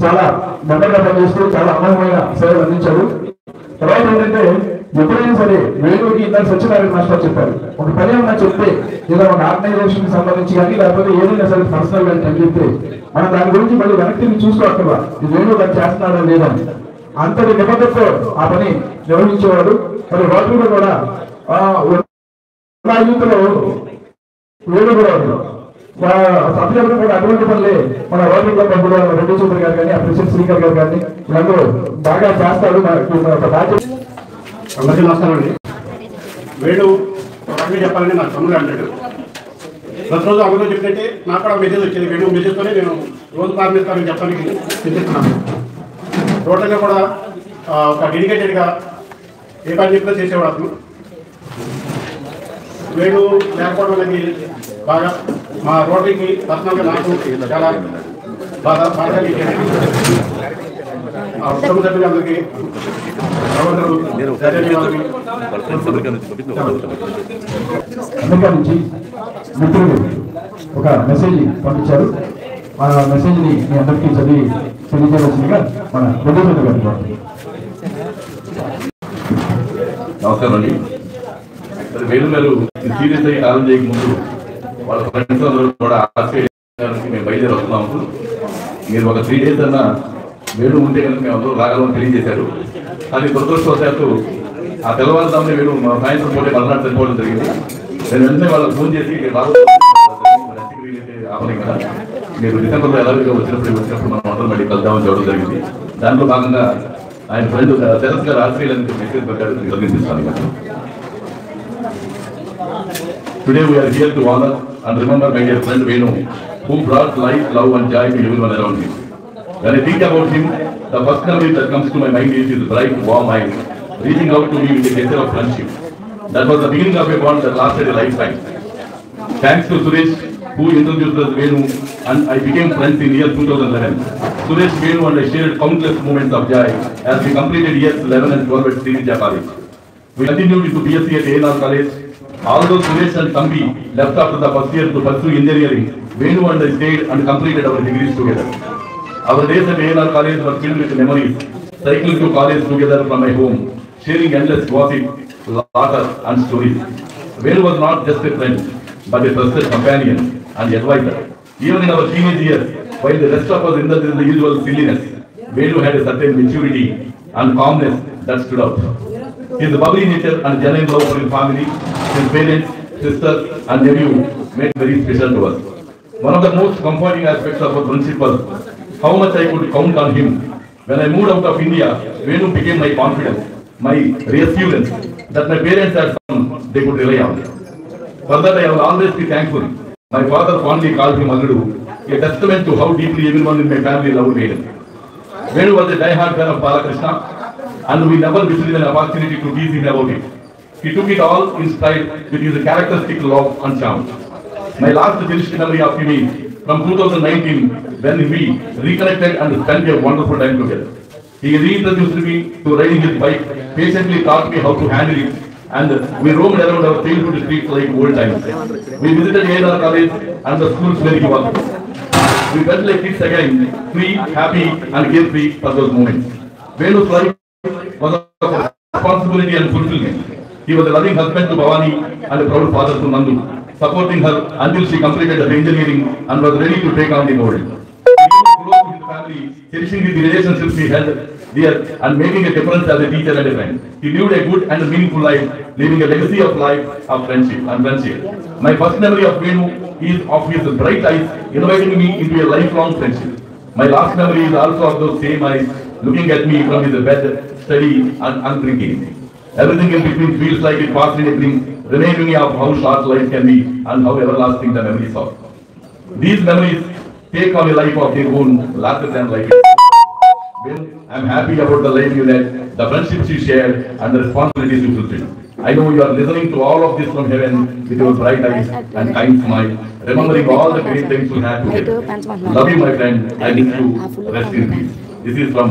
చాలా మెంబర్గా పనిచేస్తూ చాలా అమోఘమైన సేవలు అందించారు. తర్వాత ఏంటంటే ఎప్పుడైనా సరే వేణుకి ఇందాక సత్యనారాయణ మాస్టర్ చెప్పారు, ఒక పని ఏమన్నా చెప్తే ఏదో ఒక ఆర్గనైజేషన్ కి సంబంధించి కానీ లేకపోతే ఏదైనా సరే పర్సనల్ గా అని చెప్తే మనం దాని గురించి మళ్ళీ వెనక్కి చూసుకోవట్లా ఇది వేణు గారు చేస్తున్నాడో లేదని అంతటి నిబద్ధతతో ఆ పని నిర్వహించేవాడు. మరి రోటరీలో కూడా యూత్లో వేణు కూడా సభ్యులు కూడా అటువంటి పనులే మన రోటరీ క్లబ్ కూడా రెడ్డి చౌదరి గారు కానీ ప్రెసిడెంట్ శ్రీకర్ గారు కానీ వీళ్ళందరూ బాగా చేస్తారు. బాధ్యత. అందరికీ నమస్కారం అండి. వేణు చెప్పాలని నా తమ్ముడు అంటాడు. ప్రతిరోజు అందరూ చెప్పినట్టే నాకు కూడా మెసేజ్ వచ్చేది. వేణు మెసేజ్తోనే నేను రోజు ప్రారంభిస్తానని చెప్పడానికి సిద్ధిస్తున్నాను. టోటల్గా కూడా ఒక డెడికేటెడ్గా ఏ పని చెప్పినా చేసేవాడు అతను. వేణు లేకపోవడం అనేది బాగా మా రోటరీకి పర్సనల్గా నాకు చాలా బాధ కుటుంబ సభ్యులందరికీ అమెరికా నుంచి మిత్రులు ఒక మెసేజ్ పంపించారు. ఆ మెసేజ్ని మీ అందరికీ చదివి తెలియజేయవలసిందిగా మన ప్రొడ్యూసర్ గారు. నమస్కారం అండి. వేణు గారు సీరియస్ అయ్యి కాలం చేయకముందు వాళ్ళ ఫ్రెండ్స్ అందరూ కూడా ఆస్ట్రేలియాకి మేము బయలుదేరి వస్తున్నాము. మీరు ఒక 3 days అన్నా వేణు ఉంటే కనుక మేము అందరూ రాగలని తెలియజేశారు. కానీ దురదృష్టవశాత్తు ఆ తెల్లవారుదామని వేణు మా సాయంత్రం పూటే మరణాలు చనిపోవడం జరిగింది. నేను వెంటనే వాళ్ళకి ఫోన్ చేసి ఆపలేం కదా, మీరు డిసెంబర్లో ఎలాగో వచ్చినప్పుడు మనం అందరం మళ్ళీ కలుద్దామని చెప్పడం జరిగింది. దాంట్లో భాగంగా ఆయన ఫ్రెండ్ శరత్ గారు ఆస్ట్రేలియా మెసేజ్ పెట్టారు. నిర్వహిస్తాను. Today we are here to honor and remember my dear friend Venu, who brought light, love and joy to everyone around him. When I think about him, the first memory that comes to my mind is his bright, warm eyes, reaching out to me with a gesture of friendship. That was the beginning of a bond that lasted a lifetime. Thanks to Suresh, who introduced us Venu, and I became friends in year 2011. Suresh, Venu and I shared countless moments of joy as we completed years 11 and 12 at Sri College. We continued into BSc at A&R College. Although Suresh and Kambi left after the first year to pursue engineering, Venu and I stayed and completed our degrees together. Our days at A&R College were filled with memories, cycling to college together from my home, sharing endless gossip, laughter and stories. Venu was not just a friend, but a trusted companion and advisor. Even in our teenage years, while the rest of us indulged in the usual silliness, Venu had a certain maturity and calmness that stood out. His bubbly nature and genuine love for his family, his parents, sisters and nephew made very special to us. One of the most comforting aspects of our friendship was how much I could count on him. When I moved out of India, Venu became my confidence, my reassurance that my parents had someone they could rely on. For that I will always be thankful. My father fondly called him Alludu, a testament to how deeply everyone in my family loved Venu. Venu was a die-hard fan of Balakrishna, and we never missed an opportunity to tease him about it. He took it all in stride with his characteristic love and charm. My last cherished memory of him is from 2019 when we reconnected and spent a wonderful time together. He reintroduced me to riding his bike, patiently taught me how to handle it, and we roamed around our childhood streets like old times. We visited A&R College and the schools where he was. We felt like kids again, free, happy and carefree for those moments. Venu's life was of responsibility and fulfillment. He was a loving husband to Bhavani and a proud father to Nandu, supporting her until she completed her engineering and was ready to take on the world. He was close to his family, cherishing the relationships he held dear and making a difference as a teacher and a friend. He lived a good and meaningful life, leaving a legacy of life, of friendship and friendship. My first memory of Venu is of his bright eyes, inviting me into a lifelong friendship. My last memory is also of those same eyes, looking at me from his bed, steady and unthinking. Everything in between feels like it passed in a blink, reminding me of how short life can be and how everlasting the memories are. These memories take on a life of their own, larger than life. Well, I am happy about the life you led, the friendships you shared, and the responsibilities you fulfilled. I know you are listening to all of this from heaven with your bright eyes and kind smile, remembering all the great things you had together. Love you, my friend. I wish you rest in peace. This is from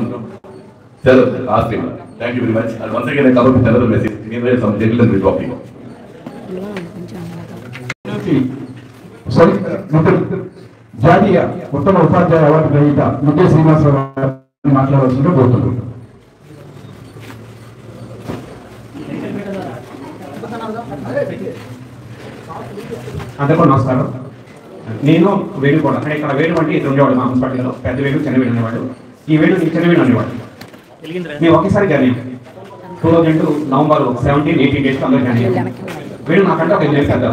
Sharath, Australia. Thank you very much. And once again, I come up with another message. Meanwhile, some gentlemen will talk to you. జాతీయ ఉత్తమ ఉపాధ్యాయ award గ్రహీత ముద్దే శ్రీనివాసరావు గారిని మాట్లాడవలసిందిగా కోరుతున్నాను. అందరికీ నమస్కారం. నేను వేణు కూడా ఇక్కడ వేణు అంటే ఇద్దరు ఉండేవాడు మా హాస్పిటల్లో. పెద్ద వేణు చిన్న వేణు అనేవాడు. ఈ వేణు చిన్న వేణు అనేవాడు. మేము ఒకేసారి జాయిన్ అయ్యాం. 2002 నవంబర్ 17-18 డేస్కి అందరూ జాయిన్ అయ్యాం. వేణు నాకంటే ఒక 8 పెద్ద.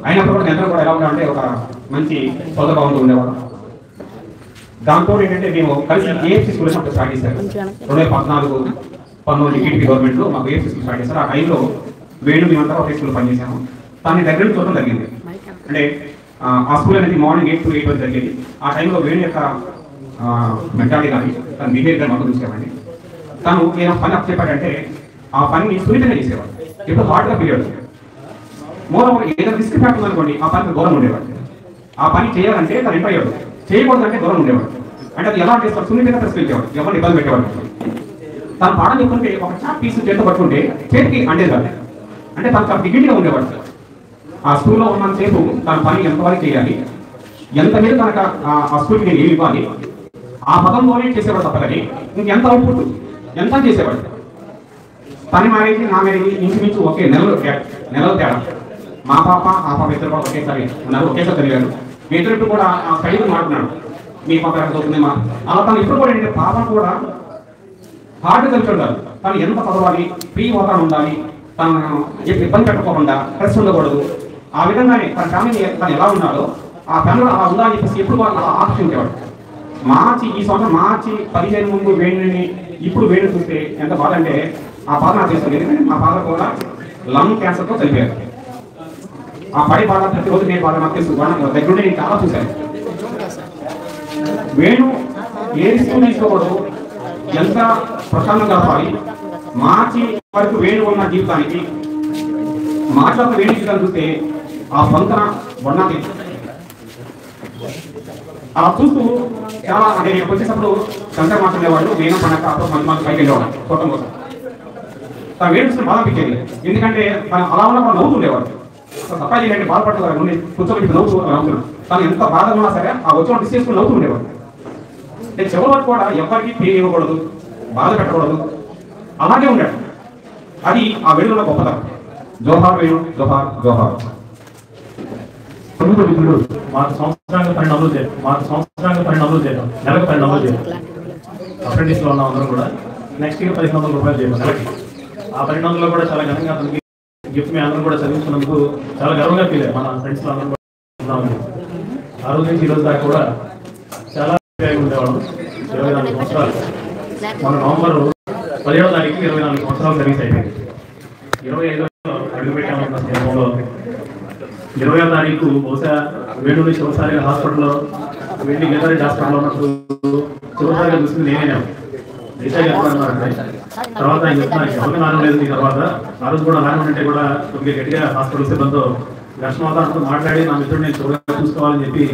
అయినప్పుడు కూడా అందరూ కూడా ఎలా ఉన్నామంటే ఒక మంచి సోదరభావంతో ఉండేవాడు. దాంతో ఏంటంటే మేము కలిసి ఏఎఫ్సీ స్కూల్ అప్పుడు స్టార్ట్ చేశారు. 2014-19 టీడీపీ గవర్నమెంట్లో మాకు ఏఎఫ్సీ స్కూల్ స్టార్ట్ చేశారు. ఆ టైంలో వేణు మేమంతా ఒకే స్కూల్ పనిచేసాము. దాన్ని దగ్గర చూడడం జరిగింది. అంటే ఆ స్కూల్ అనేది మార్నింగ్ 8 to 8 వరకు జరిగేది. ఆ టైంలో వేణు యొక్క మెంటాలిటీ కానీ తన బిహేవియర్ మాకు చూసేవాడిని. తను నేను పని అప్ చెప్పాడంటే ఆ పనిని సున్నితంగా చేసేవాడు, ఎప్పుడు హార్డ్గా పీరియడ్. మోరవర్ ఏదైనా రిస్క్ ఫ్యాక్టర్ అనుకోండి ఆ పనికి దూరం ఉండేవాడు. ఆ పని చేయాలంటే తను ఎంటర్ అయ్యాడు, చేయకూడదంటే దూరం ఉండేవాడు. అంటే అది ఎలా చేస్తారు, సున్నితంగా ప్రశ్నించేవాడు, ఎవరిని ఇబ్బంది పెట్టేవాడు. తను పాఠం చెప్పుకుంటే ఒక చాప్ పీస్ చేతితో పట్టుకుంటే చేతికి అండేది కాదు. అంటే తను చాలా డిగ్నిటీగా ఉండేవాడు. ఆ స్కూల్లో ఉన్నంతసేపు తన పని ఎంతవరకు చేయాలి, ఎంత మీద తనకు ఆ స్కూల్కి నేను ఏమి ఇవ్వాలి, ఆ పదంలోనే చేసేవాడు తప్ప కానీ ఇంకెంత అవుట్పుట్ ఎంత చేసేవాడు. పని మ్యారేజ్ నా మ్యారేజ్ ఇంచుమించు ఒకే నెలలు తేడా. మా పాప ఆ పాప ఇద్దరు కూడా ఒకేసారి ఉన్నారు, ఒకేసారి చదివారు. మీ ఇద్దరు కూడా ఆ స్టడీ మాట్లాడుతున్నాడు, మీ పాప ఎక్కడ చదువుతుంది మా అలా. తను ఇప్పుడు కూడా ఏంటంటే పాప కూడా హార్డ్ కలిసి ఉండాలి. తను ఎంత చదవాలి, ఫ్రీ వాతావరణం ఉండాలి, తను ఇబ్బంది పెట్టకోకుండా స్ట్రెస్ ఉండకూడదు. ఆ విధంగానే తన ఫ్యామిలీ తను ఎలా ఉన్నాడో ఆ ఫ్యామిలీ అలా ఉండాలని చెప్పేసి ఎప్పుడు వాళ్ళు అలా ఆకర్షించేవాడు. ఈ సంవత్సరం మార్చి 15 ముందు వేణుని ఇప్పుడు వేణు చూస్తే ఎంత బాధ అంటే ఆ బాధ నాకు చేస్తుంది. ఎందుకంటే మా ఫాదర్ కూడా లంగ్ క్యాన్సర్తో చనిపోయారు. ఆ పడి బాధ ప్రతిరోజు నేను బాధ నాకు తెలుసు, దగ్గరుండి నేను చాలా చూశాను. వేణు ఏ రిస్క్ తీసుకోకూడదు, ఎంత ప్రశాంతం గడపాలి. మార్చి వరకు వేణు ఉన్న జీవితానికి మార్చి వేణు జీవితాన్ని చూస్తే ఆ పొంతన వర్ణాతి అలా చూస్తూ చాలా అంటే నేను వచ్చేటప్పుడు శంకర్ మాట్లాడేవాళ్ళు, వేణు పండగ మంచి మంది పైకి వెళ్ళేవాడు చూడటం కోసం. తన వేణు చూస్తే బాధ అనిపించేది, ఎందుకంటే తను అలా ఉన్న కూడా నవ్వుతుండేవాడు. సప్పాయి అంటే బాధపడుతున్నారు నుండి కూర్చోబెట్టి నవ్వుతున్నాడు. తను ఎంత బాధ ఉన్నా సరే ఆ వచ్చిన డిస్ చేసుకుని నవ్వుతూ ఉండేవాడు. నేను చివరి వరకు కూడా ఎవరికి పేరు ఇవ్వకూడదు, బాధ పెట్టకూడదు, అలాగే ఉన్నాడు. అది ఆ వేణులో గొప్పతనం. జోహార్ వేణు, జోహార్ జోహార్. మిత్రుడు మాకు సంవత్సరానికి 12 నవ్వులు చేయడం, నెలకు 10 నవ్వులు చేయడం. అప్రెంటిస్లో ఉన్న అందరం కూడా నెక్స్ట్ ఇయర్ 1500 రూపాయలు చేయడం నెలకి. ఆ 1200లో కూడా చాలా ఘనంగా అతనికి గిఫ్ట్ మీ అందరం కూడా చదివించుకున్నందుకు చాలా గర్వంగా ఫీల్ అయ్యారు. మన ఫ్రెండ్స్లో అందరం కూడా ఉన్నాము. ఆ రోజు నుంచి ఈ రోజు దాకా కూడా చాలా ఉండేవాళ్ళం. 24 సంవత్సరాలు. మన నవంబర్ 17వ తారీఖు 24 సంవత్సరాలు సర్వీస్ అయిపోయింది. 25లో అడుగుపెట్టామన్న సందర్భంలో 20వ తారీఖు బహుశా వేణుని చివరిసారిగా హాస్పిటల్లో వేణి గెదరెడ్డి హాస్పిటల్లో ఉన్నప్పుడు చివరిసారిగా చూసింది నేనే. డిసైడ్ చేస్తున్నారంటే తర్వాత ఆయన చెప్తున్నా ఎవరికి నాన్న లేదు. ఈ తర్వాత ఆ రోజు కూడా నాన్న ఉంటే కూడా కొద్దిగా గట్టిగా హాస్పిటల్ సిబ్బందితో ఘర్షణతో మాట్లాడి నా మిత్రుడు నేను చివరిగా చూసుకోవాలని చెప్పి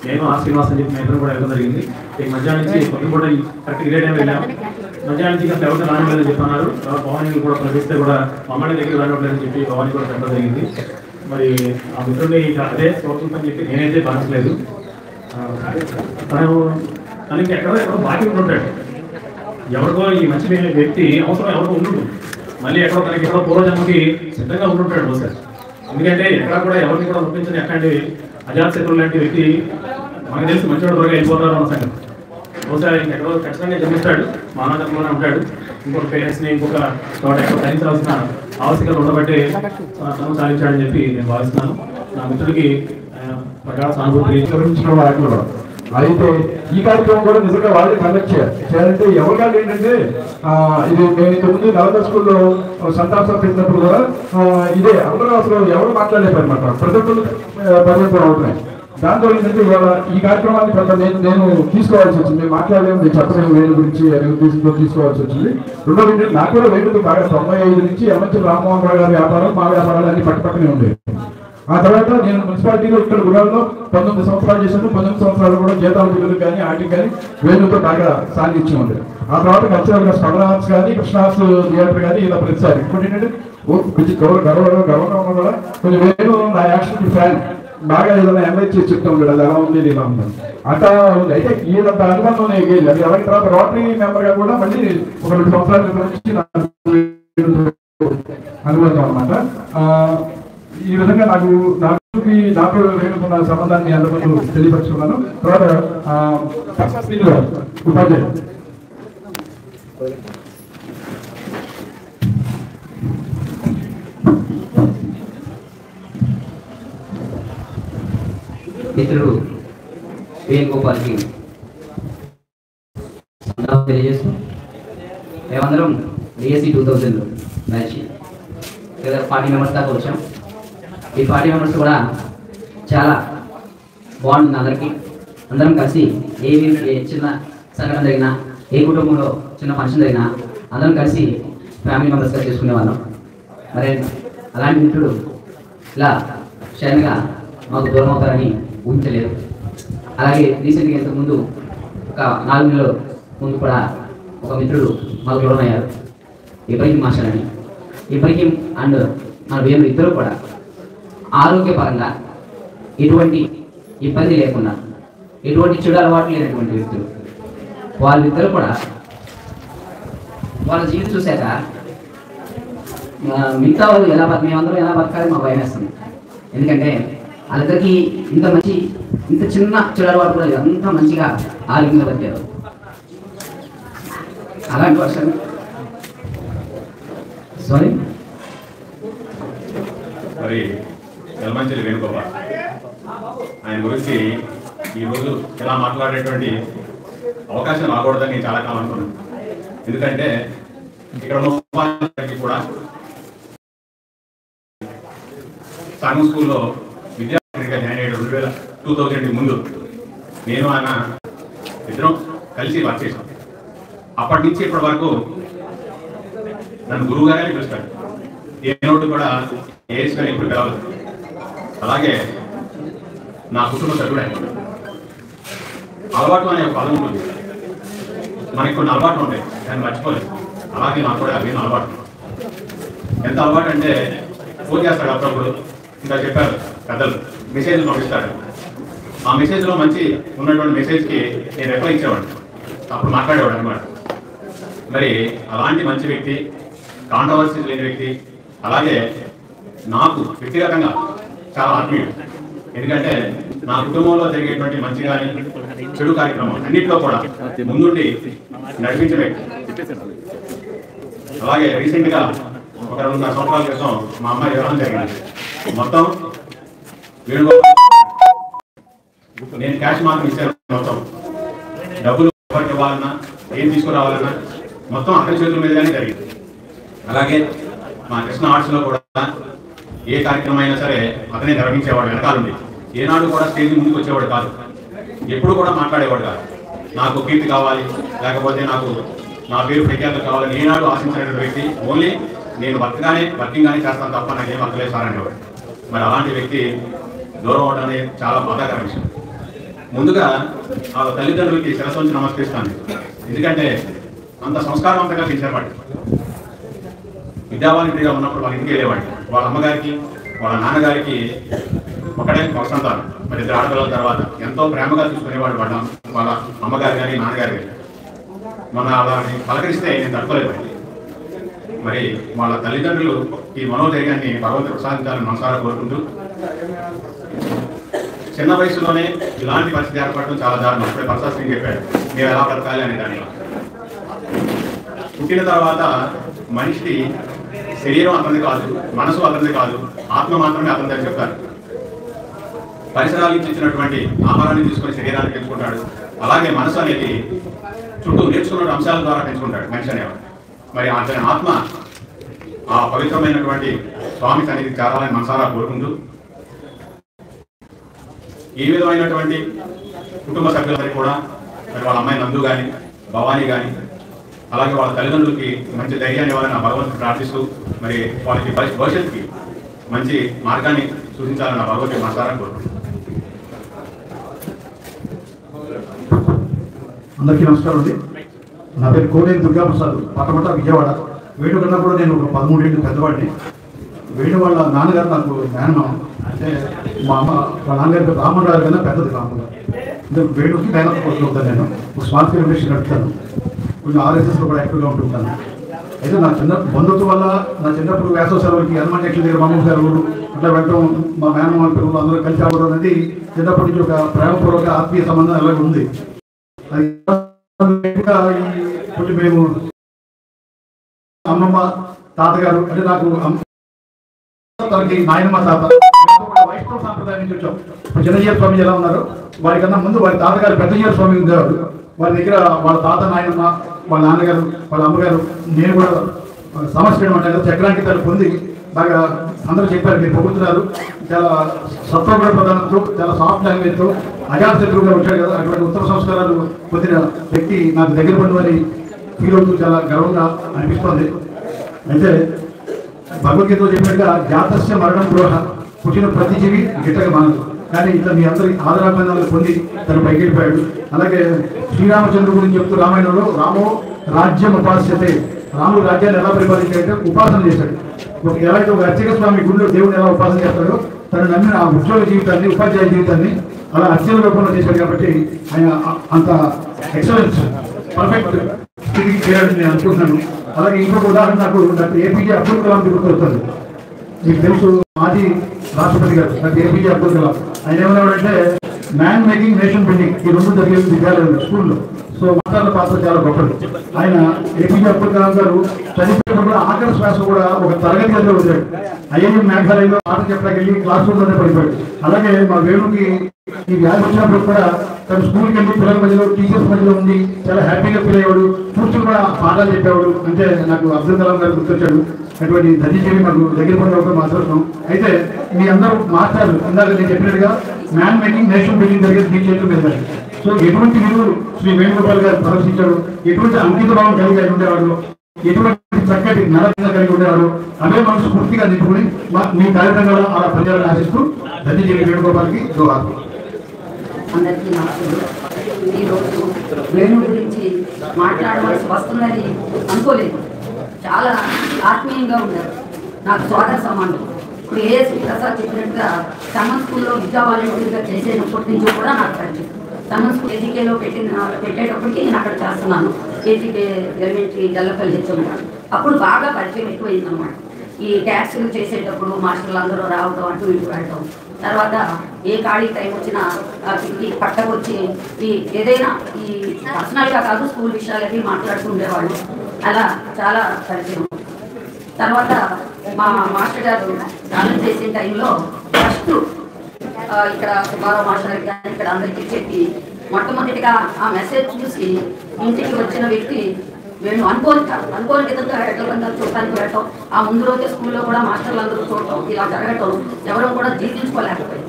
నేను ఆ శ్రీనివాస్ అని చెప్పి మిత్రుడు కూడా వెళ్ళడం జరిగింది. ఈ మధ్యాహ్నం నుంచి కొద్ది కూడా కరెక్ట్ ఇదే టైం వెళ్ళాము. మధ్యాహ్నం నుంచి ఇంకా ఎవరికి రానివ్వలేదని చెప్పన్నారు. తర్వాత భవానీ కూడా ప్రవేశిస్తే కూడా మమ్మల్ని దగ్గర రానివ్వలేదని చెప్పి భవానీ కూడా చెప్పడం జరిగింది. మరి ఆ మిత్రుడిని ఇక అదే చూస్తుందని చెప్పి నేనైతే భావించలేదు. తనకి ఎక్కడో బాకీ ఉంటాడు. ఎవరికో ఈ మంచి వ్యక్తి అవసరం ఎవరికో ఉండు, మళ్ళీ ఎక్కడో తనకి ఎక్కడో పూర్వజన్మకి సిద్ధంగా ఉంటుంటాడు బహుశా. ఎందుకంటే ఎక్కడ కూడా ఎవరిని కూడా ఒప్పించని ఎట్లాంటి అజాతశత్రువు లాంటి వ్యక్తి మనకు తెలిసి మంచివాడు త్వరగా వెళ్ళిపోతారు అన్న సంగతి. బహుశా ఇంకెక్కడో ఖచ్చితంగా జన్మిస్తాడు, మానవత్వంలోనే ఉంటాడు. ఇంకొక పేరెంట్స్ని ఇంకొక చోట ఎక్కడో ధరించాల్సిన ఆవశ్యకత ఉండబట్టే తను సాధించాడని చెప్పి నేను భావిస్తున్నాను. నా మిత్రుడికి ప్రగాఢ సానుభూతి వివరించిన అయితే ఈ కార్యక్రమం కూడా నిజంగా వాళ్ళే కండక్ట్ చేయాలంటే ఎవరికాళ్ళు ఏంటంటే ఇది నేను ఇంతకుముందు నలంద స్కూల్లో సంతాపం పెట్టినప్పుడు కూడా ఇదే అందరూ అసలు ఎవరు మాట్లాడలేదన్నమాట. ప్రతి ఒక్కరు పరివర్తన అవుతున్నాయి. దాంతో ఏంటంటే ఇవాళ ఈ కార్యక్రమాన్ని కొంత నేను తీసుకోవాల్సి వచ్చింది. మేము మాట్లాడలేము, నేను చెప్పలేము వేణు గురించి తీసుకోవాల్సి వచ్చింది. రెండోది ఏంటంటే నాకు కూడా వేణుకు బాగా 95 నుంచి ఎమ్మెల్యే రామ్మోహన్ రావు గారి వ్యాపారం మా వ్యాపారాలు అన్ని పక్కపక్కనే ఉండేవి. ఆ తర్వాత నేను మున్సిపాలిటీలో ఇక్కడ గుడాల్లో 19 సంవత్సరాలు చేశాను. 19 సంవత్సరాలు కూడా జీతాల బిల్లులకు కానీ వాటికి కానీ వేణుతో బాగా సాధించి ఉండేది. ఆ తర్వాత కల్చరల్గా స్పందనార్ట్స్ కానీ కృష్ణార్ట్స్ థియేటర్ కానీ ఇలా ప్రతిసారి ఇంకోటి ఏంటంటే కొంచెం గర్వంగా ఉన్న కూడా కొంచెం వేణు నా యాక్షన్ ఫ్యాన్ బాగా ఏదైనా ఎంకరేజ్ చేసి చెప్తా ఉంటాడు. అది ఎలా ఉంది ఇలా ఉంది అట్లా ఉంది. అయితే ఈయనంత అనుబంధం ఎగేది అది ఎవరి తర్వాత రోటరీ మెంబర్గా కూడా మళ్ళీ ఒక 2 సంవత్సరాల నుంచి అనుబంధం అనమాట. ఈ విధంగా నాకు వేణుకున్న సంబంధాన్ని అందరూ తెలియపరుచుకున్నాను. తర్వాత ఉపాధ్యాయులు మిత్రుడు వేణుగోపాల్కి తెలియజేస్తూ మేమందరం డిఎస్సి 2000 బ్యాచ్ 40 మెంబర్స్ దాకా వచ్చాం. ఈ 40 మెంబర్స్ కూడా చాలా బాగుంటుంది అందరికీ. అందరం కలిసి ఏ చిన్న సంఘటన జరిగినా, ఏ కుటుంబంలో చిన్న ఫంక్షన్ జరిగినా అందరం కలిసి ఫ్యామిలీ మెంబర్స్గా చేసుకునే వాళ్ళం. మరి అలాంటి మిత్రుడు ఇలా క్షణంగా మాకు దూరం అవుతారని ఊహించలేదు. అలాగే రీసెంట్గా ఇంతకుముందు ఒక 4 నెలల ముందు కూడా ఒక మిత్రుడు మాకు దూరం అయ్యారు, ఇబ్రహీం మాస్టర్ అని. ఇబ్రహీం అండ్ మన వేరు ఇద్దరు కూడా ఆరోగ్యపరంగా ఎటువంటి ఇబ్బంది లేకుండా, ఎటువంటి చెడు అలవాటు లేనటువంటి వ్యక్తులు. వాళ్ళిద్దరూ కూడా వాళ్ళ జీవితం చూశాక మిగతా వాళ్ళు మేమందరం ఎలా బతకాలి మాకు భయం వేస్తుంది. ఎందుకంటే వాళ్ళిద్దరికి ఇంత చిన్న చెడు అలవాటు కూడా అంత మంచిగా ఆరోగ్యంగా బతికారు. అలాంటి వర్షం మరి యలమంచిలి వేణుగోపాల్ ఆయన గురించి ఈరోజు ఇలా మాట్లాడేటువంటి అవకాశం రాకూడదని నేను చాలా కాలం అనుకున్నాను. ఎందుకంటే ఇక్కడ ఉన్న కూడా సంఘం స్కూల్లో విద్యార్థిగా జాయిన్ అయ్యాడు 2000 ముందు. నేను ఆయన ఇద్దరం కలిసి వర్క్ చేశాం. అప్పటి నుంచి ఇప్పటి వరకు నన్ను గురువు గారే పిలుస్తాడు. ఏ నోటు కూడా ఏఎస్ గారు ఇప్పుడు పిలవదు. అలాగే నా కుటుంబ సభ్యుడు ఆయన. అలవాటు అనే ఒక పదం ఉంటుంది. మనకి కొన్ని అలవాట్లు ఉంటాయి, దాన్ని మర్చిపోలేదు. అలాగే నాకు కూడా అవి అలవాటు. ఎంత అలవాటు అంటే ఫోన్ చేస్తాడు అప్పుడప్పుడు. ఇంకా చెప్పారు పెద్దలు, మెసేజ్లు పంపిస్తాడు. ఆ మెసేజ్లో మంచి ఉన్నటువంటి మెసేజ్కి నేను రిప్లై ఇచ్చేవాడు, అప్పుడు మాట్లాడేవాడు అనమాట. మరి అలాంటి మంచి వ్యక్తి, కాంట్రవర్సీస్ లేని వ్యక్తి, అలాగే నాకు వ్యక్తిగతంగా చాలా ఆత్మీయుడు. ఎందుకంటే నా కుటుంబంలో జరిగేటువంటి మంచి కానీ చెడు కార్యక్రమం అన్నింటిలో కూడా ముందుండి నడిపించే వ్యక్తి. అలాగే రీసెంట్గా ఒక 2 సంవత్సరాల క్రితం మా అమ్మాయి వివాహం జరిగింది. మొత్తం వేణుగోపాల్ నేను క్యాష్ మాత్రం ఇచ్చాను. మొత్తం డబ్బులు ఎవరికి ఇవ్వాలన్నా, ఏం తీసుకురావాలన్నా మొత్తం అక్కడి చేతుల మీదగానే జరిగింది. అలాగే మా కృష్ణ ఆర్ట్స్లో కూడా ఏ కార్యక్రమం అయినా సరే అతనే నిర్వహించేవాడు. వెనకాలండి ఏనాడు కూడా స్టేజ్ ముందుకు వచ్చేవాడు కాదు, ఎప్పుడు కూడా మాట్లాడేవాడు కాదు. నాకు కీర్తి కావాలి, లేకపోతే నాకు నా పేరు ప్రఖ్యాత కావాలని ఏనాడు ఆశించిన వ్యక్తి. ఓన్లీ నేను వర్కింగ్ గానే చేస్తాను తప్ప నాకేం అక్కలేదు సార్ అనేవాడు. మరి అలాంటి వ్యక్తి దూరం అవడం అనేది చాలా బాధాకర విషయం. ముందుగా ఆ తల్లిదండ్రులకి శిరస్సు వంచి నమస్కరిస్తాను. ఎందుకంటే అంత సంస్కారవంతంగా పెంచేవాడు. విద్యావానిగా ఉన్నప్పుడు వాళ్ళ ఇంటికి వెళ్ళేవాడు. వాళ్ళ అమ్మగారికి వాళ్ళ నాన్నగారికి ఒకటే సంతానం, మరి 2 ఆడపిల్లల తర్వాత ఎంతో ప్రేమగా చూసుకునేవాడు వాళ్ళ అమ్మగారు కానీ నాన్నగారు కానీ. మన వాళ్ళని పలకరిస్తే నేను తట్టుకోలేవాడిని. మరి వాళ్ళ తల్లిదండ్రులు ఈ మనోధైర్యాన్ని భగవంతుడు ప్రసాదించాలని మనసారా కోరుకుంటూ, చిన్న వయసులోనే ఇలాంటి పరిస్థితి ఏర్పడడం చాలా దారుణం. అప్పుడే ప్రసాద్ సింగ్ చెప్పాడు మీరు ఎలా బ్రతకాలి అనే దానిలో. పుట్టిన తర్వాత మనిషి శరీరం అతనిది కాదు, మనసు అతనిది కాదు, ఆత్మ మాత్రమే అతనిదని చెప్తారు. పరిసరాల నుంచి ఇచ్చినటువంటి ఆహారాన్ని తీసుకొని శరీరాన్ని పెంచుకుంటాడు. అలాగే మనసు అనేది చుట్టూ నేర్చుకున్న అంశాల ద్వారా పెంచుకుంటాడు మనిషి అనేవాడు. మరి అతని ఆత్మ ఆ పవిత్రమైనటువంటి స్వామి సన్నిధికి చేరాలని మనసారా కోరుకుంటూ, ఈ విధమైనటువంటి కుటుంబ సభ్యులందరికీ కూడా మరి వాళ్ళ అమ్మాయి నందు కానీ భవానీ కానీ అలాగే వాళ్ళ తల్లిదండ్రులకి మంచి ధైర్యాన్ని ఇవ్వాలని నా భగవంతుని ప్రార్థిస్తూ, మరి వాళ్ళకి భవిష్యత్తుకి మంచి మార్గాన్ని సూచించాలని నా భగవంతుని మనసారా కోరుకుంటున్నాను. అందరికీ నమస్కారం అండి. నా పేరు కోనేరు దుర్గాప్రసాద్, పట్టమట విజయవాడ. వేణు కన్నా కూడా నేను ఒక 13 ఏళ్ళు పెద్దవాడిని. వేణు వాళ్ళ నాన్నగారు నాకు మేనమామ. అంటే మా అమ్మ వాళ్ళ నాన్నగారి పేరు రామరాజు కన్నా పెద్దది రామరాజు. వేణుకి మేనత్త కొడుకు అవుతాను. నేను ఒక స్మాల్ స్కేల్ ఇండస్ట్రీ నడుపుతాను. కొంచెం RSSలో కూడా యాక్టివ్గా ఉంటుంటాను. అయితే నా బంధుత్వం వల్ల నా చిన్నప్పుడు వేసవ సెలవులకి హనుమాన్ జంక్షన్ దగ్గర మామూలు గారు ఊరు అట్లా వెళ్ళటం, మా మేనమామ పిల్లలు అందరూ కలిసి అవ్వడం అనేది చిన్నప్పటి నుంచి ఒక ప్రేమపూర్వక ఆత్మీయ సంబంధం అలాగే ఉంది. కొంచెం మేము అమ్మమ్మ తాతగారు అంటే నాకు తనకి నాయనమ్మ తాత వైష్ణవ సాంప్రదాయం నుంచి వచ్చాం. ఇప్పుడు చిన్నయ్య స్వామి ఎలా ఉన్నారు, వారికన్నా ముందు వారి తాతగారు పెద్దయ్య స్వామి ఉండేవాడు. వారి దగ్గర వాళ్ళ తాత నాయనమ్మ వాళ్ళ నాన్నగారు వాళ్ళ అమ్మగారు నేను కూడా సమస్యడం అంటే చక్రాంకితాలు పొంది బాగా అందరూ చెప్పారు, మీరు పొగుడుతున్నారు, చాలా సత్వగుణ ప్రధానంతో, చాలా సాఫ్ట్ లాంగ్వేజ్తో అజాతశత్రువుగా వచ్చాడు కదా, అటువంటి ఉత్తర సంస్కారాలు పొందిన వ్యక్తి నాకు దగ్గర పడినని ఫీల్ అవుతూ చాలా గర్వంగా అనిపిస్తోంది. అయితే భగవద్గీతలో చెప్పినట్టుగా జాతస్య మరణం ద్రోహ, పుట్టిన ప్రతి జీవి గిట్టగా మానదు. కానీ ఇతను మీ అందరి ఆదరాభిమానాలు పొంది తను పైకి వెళ్ళిపోయాడు. అలాగే శ్రీరామచంద్రుడు గురించి చెప్తూ రామాయణంలో రామో రాజ్యం ఉపాస్యతే, రాముడు రాజ్యాన్ని ఎలా పరిపాలించాడంటే ఉపాసన చేశాడు. ఎలా అయితే ఒక అర్చక స్వామి గుడిలో దేవుడిని ఎలా ఉపాసన చేస్తాడో తను నమ్మిన ఆ ఉద్యోగ జీవితాన్ని, ఉపాధ్యాయ జీవితాన్ని అలా అర్చన రూపంలో చేశాడు. కాబట్టి ఆయన అంత ఎక్సలెన్స్ పర్ఫెక్ట్ స్థితికి చేరాడని నేను అనుకుంటున్నాను. అలాగే ఇంకొక ఉదాహరణ నాకు డాక్టర్ ఏపీజే అబ్దుల్ కలాం గుర్తొస్తుంది. మీకు తెలుసు, మాజీ రాష్ట్రపతి గారు డాక్టర్ ఏపీజే అబ్దుల్ కలాం. ఆయన ఏమన్నాడంటే మ్యాన్ మేకింగ్ నేషన్ బిల్డింగ్, ఈ రెండు జరిగేది విద్యాలయంలో స్కూల్లో. సో మాట్లాడిన పాత్ర చాలా గొప్పది. ఆయన ఏపీజే అబ్దుల్ కలాం గారు చనిపోయినప్పుడు కూడా ఆఖరి శ్వాస కూడా ఒక తరగతి గదిలో వదిలాడు. ఐఐఎం మేఘాలయంలో ఆట చెప్పడానికి వెళ్ళి క్లాస్ రూమ్లోనే పడిపోయాడు. అలాగే మా వేణుకి ఈ వ్యాధి వచ్చినప్పుడు కూడా తను స్కూల్కి వెళ్ళి పిల్లల మధ్యలో, టీచర్స్ మధ్యలో ఉండి చాలా హ్యాపీగా ఫీల్ అయ్యేవాడు. కూర్చుని కూడా పాఠాలు చెప్పేవాడు. అంటే నాకు అబ్దుల్ కలాం గారు గుర్తొచ్చాడు. అటువంటి ధన్యజీవి మాకు దగ్గర పడిన మా అదృష్టం. అయితే మీ అందరూ మాస్టర్లు ఇందాక నేను చెప్పినట్టుగా మ్యాన్ మేకింగ్ నేషన్ బిల్డింగ్ జరిగేది మీ చేతుల మీద. సో ఎటువంటి విలువలు శ్రీ వేణుగోపాల్ గారు ప్రదర్శించాడు, ఎటువంటి అంకిత భావం కలిగి ఉండేవాడు, ఎటువంటి చక్కటి నరకంగా కలిగి ఉండేవాడు, అవే మనసు పూర్తిగా నింపుకుని మీ కార్యక్రమాలు అలా ప్రజలను ఆశిస్తూ ధన్యజీవి వేణుగోపాల్కి జోహార్. అందరికీ నమస్కారం. ఈరోజు వేణు గురించి మాట్లాడవలసి వస్తుందని అనుకోలేదు. చాలా ఆత్మీయంగా ఉన్నారు, నాకు సోదర సమానం. ఇప్పుడు ఏఎస్ ప్రసాద్ చెప్పినట్టుగా సమ్మర్ స్కూల్లో విద్యా వాలంటీర్గా చేసేటప్పటి నుంచి కూడా నాకు పరిచయం. సమ్మర్ స్కూల్ ఏజీకేలో పెట్టేటప్పటికి నేను అక్కడ చేస్తున్నాను. ఏజీకే ఎలిమెంటరీ జల్లపల్లి హెచ్చున్నాను. అప్పుడు బాగా పరిచయం ఎక్కువైంది అనమాట. ఈ ట్యాక్సీలు చేసేటప్పుడు మాస్టర్లు అందరూ రావడం, అటు ఇటు వెళ్ళటం. తర్వాత ఏ ఖాళీ టైం వచ్చినా ఈ పట్టకొచ్చి ఈ ఏదైనా ఈ పర్సనల్గా కాదు స్కూల్ విషయాలు అవి మాట్లాడుతూ ఉండేవాళ్ళు. అలా చాలా పరిచయం. తర్వాత మా మాస్టర్ గారు ధ్యానం చేసే టైంలో ఫస్ట్ ఇక్కడ సుబ్బారావు మాస్టర్ గారికి కానీ ఇక్కడ అందరికీ చెప్పి మొట్టమొదటిగా ఆ మెసేజ్ చూసి ఇంటికి వచ్చిన వ్యక్తి వేణు అనుకోని విధంగా ఎట్లా చూడటానికి వెళ్ళటం, ఆ ముందు రోజే స్కూల్లో కూడా మాస్టర్లు అందరూ చూడటం, ఇలా జరగటం ఎవరూ కూడా జీర్ణించుకోలేకపోయారు.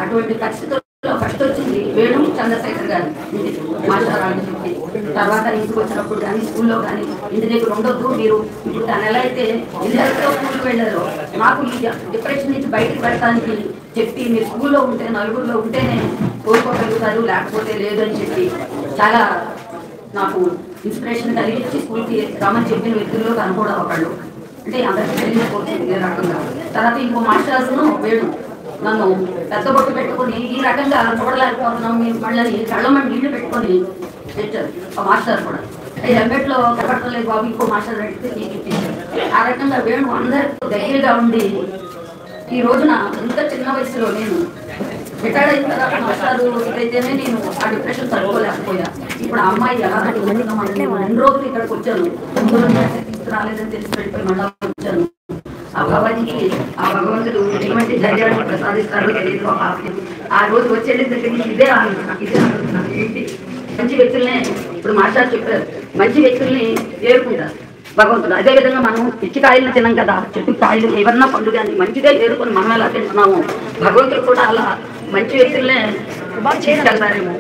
అటువంటి పరిస్థితుల్లో ఫస్ట్ వచ్చింది వేణు చంద్రశేఖర్ గారి ఇంటికి మాస్టర్ అని చెప్పి. తర్వాత ఇంటికి వచ్చినప్పుడు కానీ స్కూల్లో కానీ ఇంటి దగ్గర ఉండొద్దు మీరు, ఇప్పుడు తను ఎలా అయితే ఇద్దరితో స్కూల్కి వెళ్ళారో నాకు ఈ డిప్రెషన్ నుంచి బయటకు వెళ్ళడానికి చెప్పి మీరు స్కూల్లో ఉంటే నలుగురిలో ఉంటేనే కోరుకోగలుగుతారు, లేకపోతే లేదు అని చెప్పి చాలా నాకు ఇన్స్పిరేషన్ కలిగించి స్కూల్కి రమ్మని చెప్పిన వ్యక్తుల్లో తను కూడా ఒకళ్ళు. అంటే అందరికీ తెలియకపోతుంది రకంగా. తర్వాత ఇంకో మాస్టర్స్ను వేణు నన్ను పెద్ద బొట్టు పెట్టుకొని ఈ రకంగా చూడలేకపోతున్నాం మేము మళ్ళీ కళ్ళమని నీళ్లు పెట్టుకొని తెచ్చారు ఆ మాస్టర్ కూడా. ఎంబెట్లో కనపడలేదు బాబు, ఇంకో మాస్టర్ పెడితే నీకు ఇచ్చేసారు. ఆ రకంగా వేణు అందరితో దగ్గరగా ఉండి ఈ రోజున ఇంత చిన్న వయసులో నేను రిటైర్డ్ అయిన తర్వాత మాస్టారు ఇదైతేనే నేను ఆ డిప్రెషన్ తట్టుకోలేకపోయా. ఇప్పుడు ఆ అమ్మాయి ఎలా రెండు రోజులు ఇక్కడికి వచ్చాను, రాలేదని తెలిసి వెళ్ళిపోయి మళ్ళీ వచ్చాను. ఆ బాబాజీకి ఆ భగవంతుడు ఎటువంటి ధైర్యాన్ని ప్రసాదిస్తాడో తెలియదు. ఆ రోజు వచ్చేది దగ్గర ఇదే ఆలోచన ఏంటి, మంచి వ్యక్తులనే ఇప్పుడు మాస్టర్ చెప్పారు, మంచి వ్యక్తుల్ని ఏరుకుంటారు భగవంతుడు. అదేవిధంగా మనం పిచ్చికాయలను తినం కదా, చెట్టు కాయలు ఏమన్నా పండు కానీ మంచిగా ఏరుకొని మనం ఎలా తింటున్నాము, భగవంతుడు కూడా అలా మంచి వ్యక్తులనే తీసుకెళ్తారేమో.